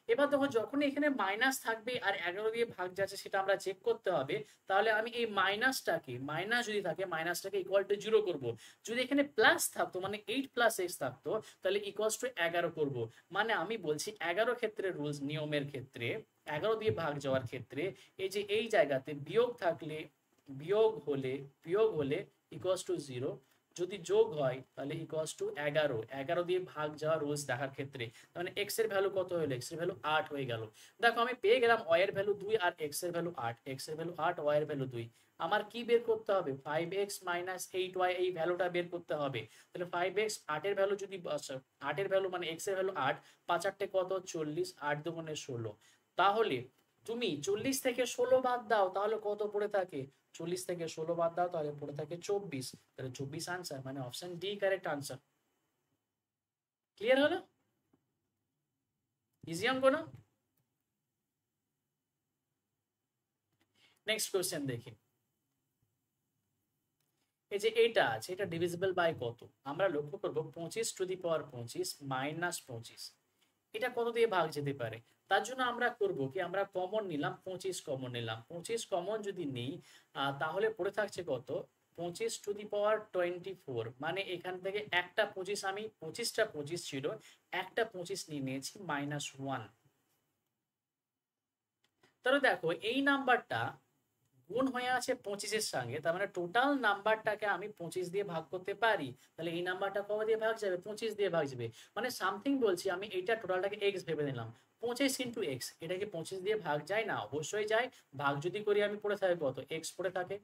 এবার দেখো যখন এখানে মাইনাস থাকবে আর 11 দিয়ে ভাগ যাচ্ছে সেটা আমরা চেক করতে হবে, তাহলে আমি এই মাইনাসটাকে, মাইনাস যদি থাকে মাইনাসটাকে ইকুয়াল টু 0 করব। যদি এখানে প্লাস থাকতো মানে 8 প্লাস এক্স থাকতো, তাহলে ইকুয়ালস টু 11 করব। মানে আমি বলছি 11 ক্ষেত্রে রুলস, নিয়মের ক্ষেত্রে 11 দিয়ে ভাগ যাওয়ার ক্ষেত্রে এই যে এই জায়গাতে বিয়োগ থাকলে, বিয়োগ হলে ইকুয়ালস টু 0, যদি যোগ হয় তাহলে ইকুয়ালস টু 11, 11 দিয়ে ভাগ যাওয়া রুলস দেখার ক্ষেত্রে। মানে এক্স এর ভ্যালু কত হলো, এক্স এর ভ্যালু 8 হয়ে গেল। দেখো আমি পেয়ে গেলাম y এর ভ্যালু 2 আর x এর ভ্যালু 8, x এর ভ্যালু 8, y এর ভ্যালু 2। আমার কি বের করতে হবে, 5x মাইনাস 8y, এই ভ্যালুটা বের করতে হবে। তাহলে 5x 8 এর ভ্যালু যদি 8 এর ভ্যালু মানে x এর ভ্যালু 8, 5 8 কত 40, 8 দুগুণে 16। তাহলে তুমি 40 থেকে 16 বাদ দাও, তাহলে কত পড়ে থাকে, 40 থেকে 16 বাদ দাও তাহলে পড়ে থাকে 24। তাহলে 24 আনসার, মানে option D correct answer. Clear হলো? ইজি অঙ্ক না? নেক্সট কোশ্চেন দেখি। এই যে এটা আছে, এটা ডিভিজিবল বাই কত? আমরা লক্ষ্য করব 25 টু দি পাওয়ার 25 মাইনাস 25, এটা কত দিয়ে ভাগ যেতে পারে? তার জন্য আমরা করব কি, আমরা কমন নিলাম, 25 কমন নিলাম। 25 কমন যদি নিই তাহলে পড়ে থাকছে কত, 25 টু দি পাওয়ার 24, মানে এখান থেকে একটা 25, আমি 25টা 25 ছিল, একটা 25 নিয়ে নিয়েছি -1। তাহলে দেখো এই নাম্বারটা গুণ হয়ে আছে 25-এর সঙ্গে, তার মানে টোটাল নাম্বারটাকে আমি 25 দিয়ে ভাগ করতে পারি। তাহলে এই নাম্বারটা কত দিয়ে ভাগ যাবে, 25 দিয়ে ভাগ যাবে। মানে সামথিং বলছি, আমি এইটা টোটালটাকে এক্স ভেবে নিলাম, 25 ইন্টু এক্স, এটাকে 25 দিয়ে ভাগ যায় না? অবশ্যই যায়। ভাগ যদি করি আমি পড়ে থাকে কত, এক্স পড়ে থাকে।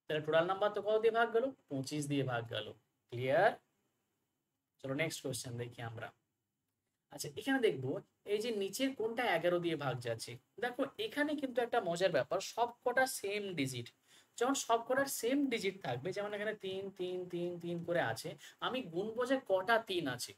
তাহলে টোটাল নাম্বার তো কত দিয়ে ভাগ গেল, 25 দিয়ে ভাগ গেল। ক্লিয়ার? চলো নেক্সট কোয়েশ্চেন দেখি আমরা। আচ্ছা এখানে দেখবো এই যে নিচের কোনটা 11 দিয়ে ভাগ যাচ্ছে। দেখো এখানে কিন্তু একটা মজার ব্যাপার, সব কটা সেম ডিজিট। যখন সব কটার সেম ডিজিট থাকবে, যেমন এখানে 3 3 3 3 করে আছে, আমি গুনবো যে কটা 3 আছে।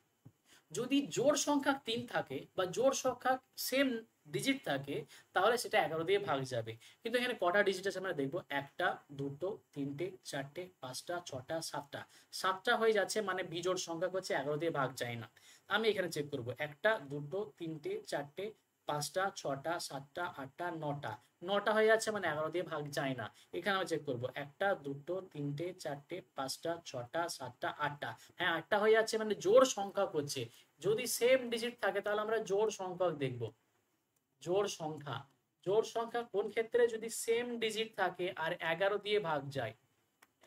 যদি জোড় সংখ্যা 3 থাকে বা জোড় সংখ্যা সেম ডিজিট থাকে, তাহলে সেটা 11 দিয়ে ভাগ যাবে। কিন্তু এখানে কটা ডিজিট আছে আমরা দেখবো, একটা, দুটো, তিনটে, চারটে, পাঁচটা, ছটা, সাতটা। সাতটা হয়ে যাচ্ছে, মানে বিজোড় সংখ্যা হচ্ছে 11 দিয়ে ভাগ যায় না। আমি এখানে চেক করব, একটা, দুটো, তিনটে, চারটে, পাঁচটা, ছটা, সাতটা, আটটা, নটা। নটা হয়ে যাচ্ছে, মানে 11 দিয়ে ভাগ যায় না। এখানে আমি চেক করব, একটা, দুটো, তিনটে, চারটে, পাঁচটা, ছটা, সাতটা, আটটা। হ্যাঁ 8টা হয়ে যাচ্ছে, মানে জোড় সংখ্যা হচ্ছে। যদি সেম ডিজিট থাকে তাহলে আমরা জোড় সংখ্যক দেখব। জোড় সংখ্যা, জোড় সংখ্যা কোন ক্ষেত্রে, যদি সেম ডিজিট থাকে আর 11 দিয়ে ভাগ যায়,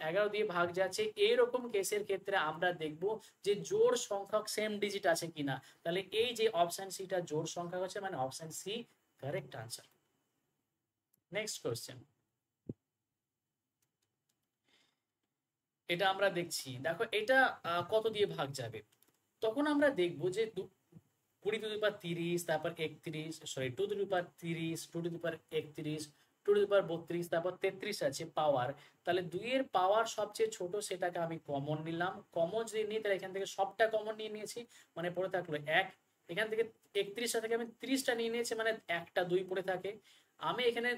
11 দিয়ে ভাগ যাচ্ছে, এইরকম কেসের ক্ষেত্রে আমরা দেখব যে জোড় সংখ্যক সেম ডিজিট আছে কিনা। তাহলে এই যে অপশন সিটা জোড় সংখ্যা হচ্ছে, মানে option C correct answer. Next question, এটা আমরা দেখছি। দেখো এটা কত দিয়ে ভাগ যাবে, তখন আমরা দেখবো যে 20 টু দি পাওয়ার 30, তারপর 31, sorry 2 to the power 30, 2 to the power 31, 2 to the power 32, তারপর 33 আছে পাওয়ার। তাহলে 2 এর পাওয়ার সবচেয়ে ছোট, সেটাকে আমি কমন নিলাম। কমন যদি নিই তাহলে এখান থেকে সবটা কমন নিয়ে নিয়েছি, মানে পড়ে থাকলো 1। এখান থেকে 31টা থেকে আমি 30টা নিয়ে নিয়েছি, মানে একটা 2 পড়ে থাকে। আমি এখানে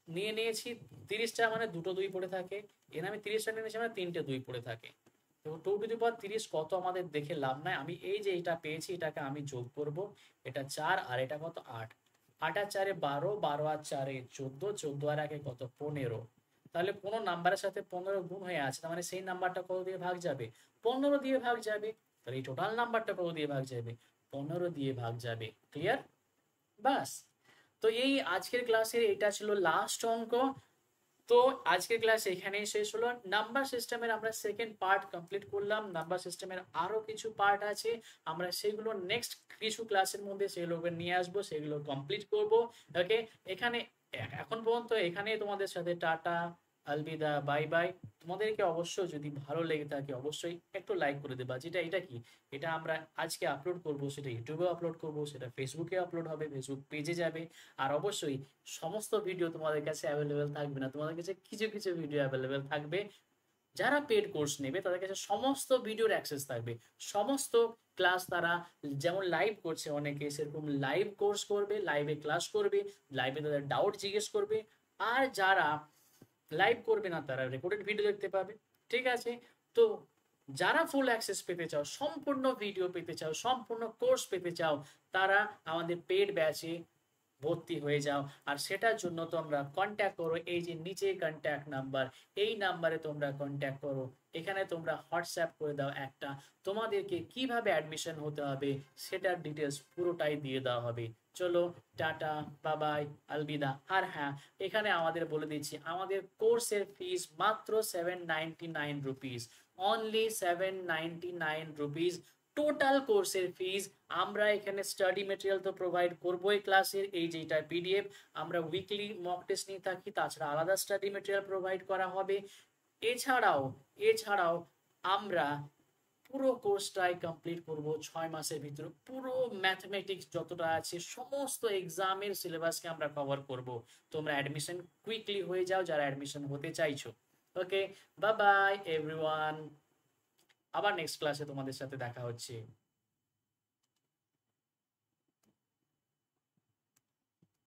নিয়ে নিয়েছি 30টা, মানে দুটো 2 পড়ে থাকে। এখানে আমি 30টা নিয়ে নিয়েছি, মানে তিনটে 2 পড়ে থাকে। তো 2 টু দি পাওয়ার 30 কত আমাদের দেখে লাভ নাই, আমি এই যে এটা পেয়েছি এটাকে আমি যোগ করব। এটা 4 আর এটা কত 8, 8 আর 4 এ 12, 12 আর 4 এ 14, 14 আর 1 এ কত 15। তাহলে কোনো নাম্বারের সাথে 15 গুণ হয়ে আছে, তার মানে সেই নাম্বারটা কত দিয়ে ভাগ যাবে, 15 দিয়ে ভাগ যাবে। তাহলে এই টোটাল নাম্বারটা কত দিয়ে ভাগ যাবে, 15 দিয়ে ভাগ যাবে। ক্লিয়ার? বাস। তো এই আজকের ক্লাসের এটা ছিল লাস্ট অঙ্ক। তো আজকের ক্লাস এখানেই শেষ হলো। নাম্বার সিস্টেমের আমরা সেকেন্ড পার্ট কমপ্লিট করলাম। নাম্বার সিস্টেমের আরো কিছু পার্ট আছে, আমরা সেগুলো নেক্সট কিছু ক্লাসের মধ্যে সেগুলোকে নিয়ে আসবো, সেগুলো কমপ্লিট করব। ওকে, এখানে এখন পর্যন্ত এখানে তোমাদের সাথে টাটা, আলবিদা, বাই বাই। তোমাদেরকে অবশ্যই যদি ভালো লেগে থাকে অবশ্যই একটু লাইক করে দেবা। যেটা এটা কি, এটা আমরা আজকে আপলোড করব, সেটা ইউটিউবে আপলোড করব, সেটা ফেসবুকে আপলোড হবে, ফেসবুক পেজে যাবে। আর অবশ্যই সমস্ত ভিডিও তোমাদের কাছে অ্যাভেলেবেল থাকবে না, তোমাদের কাছে কিছু কিছু ভিডিও অ্যাভেলেবেল থাকবে। যারা পেড কোর্স নেবে তাদের কাছে সমস্ত ভিডিওর অ্যাক্সেস থাকবে, সমস্ত ক্লাস তারা, যেমন লাইভ করছে অনেকে সেরকম লাইভ কোর্স করবে, লাইভে ক্লাস করবে, লাইভে তাদের ডাউট জিজ্ঞেস করবে। আর যারা লাইভ করবে না তারা রেকর্ডেড ভিডিও দেখতে পাবে। ঠিক আছে? তো যারা ফুল অ্যাক্সেস পেতে চাও, সম্পূর্ণ ভিডিও পেতে চাও, সম্পূর্ণ কোর্স পেতে চাও, তারা আমাদের পেড ব্যাচে ভর্তি হয়ে যাও। আর সেটার জন্য তোমরা কন্ট্যাক্ট করো, এই যে নিচে কন্ট্যাক্ট নাম্বার, এই নাম্বারে তোমরা কন্ট্যাক্ট করো। এখানে তোমরা হোয়াটসঅ্যাপ করে দাও একটা, তোমাদেরকে কিভাবে অ্যাডমিশন হতে হবে সেটার ডিটেলস পুরোটাই দিয়ে দেওয়া হবে। চলো, টাটা, বাবাই, আলবিদা। আর হ্যাঁ, এখানে আমাদের বলে দিচ্ছি আমাদের কোর্সের ফিস মাত্র 799 রুপিস, অনলি 799 রুপিস টোটাল কোর্সের ফিস। আমরা এখানে স্টাডি মেটেরিয়াল তো প্রোভাইড করবোই, ক্লাসের এই যেটা পিডিএফ, আমরা উইকলি মক টেস্ট নিয়ে থাকি, তাছাড়া আলাদা স্টাডি মেটেরিয়াল প্রোভাইড করা হবে। এছাড়াও এছাড়াও আমরা পুরো কোর্সটাই কমপ্লিট করব 6 মাসের ভিতরে। পুরো ম্যাথমেটিক্স যতটা আছে সমস্ত এক্সামের সিলেবাসকে আমরা কভার করব। তোমরা অ্যাডমিশন কুইকলি হয়ে যাও যারা অ্যাডমিশন হতে চাইছো। ওকে, বাই বাই এভরিওয়ান, আবার নেক্সট ক্লাসে তোমাদের সাথে দেখা হচ্ছে।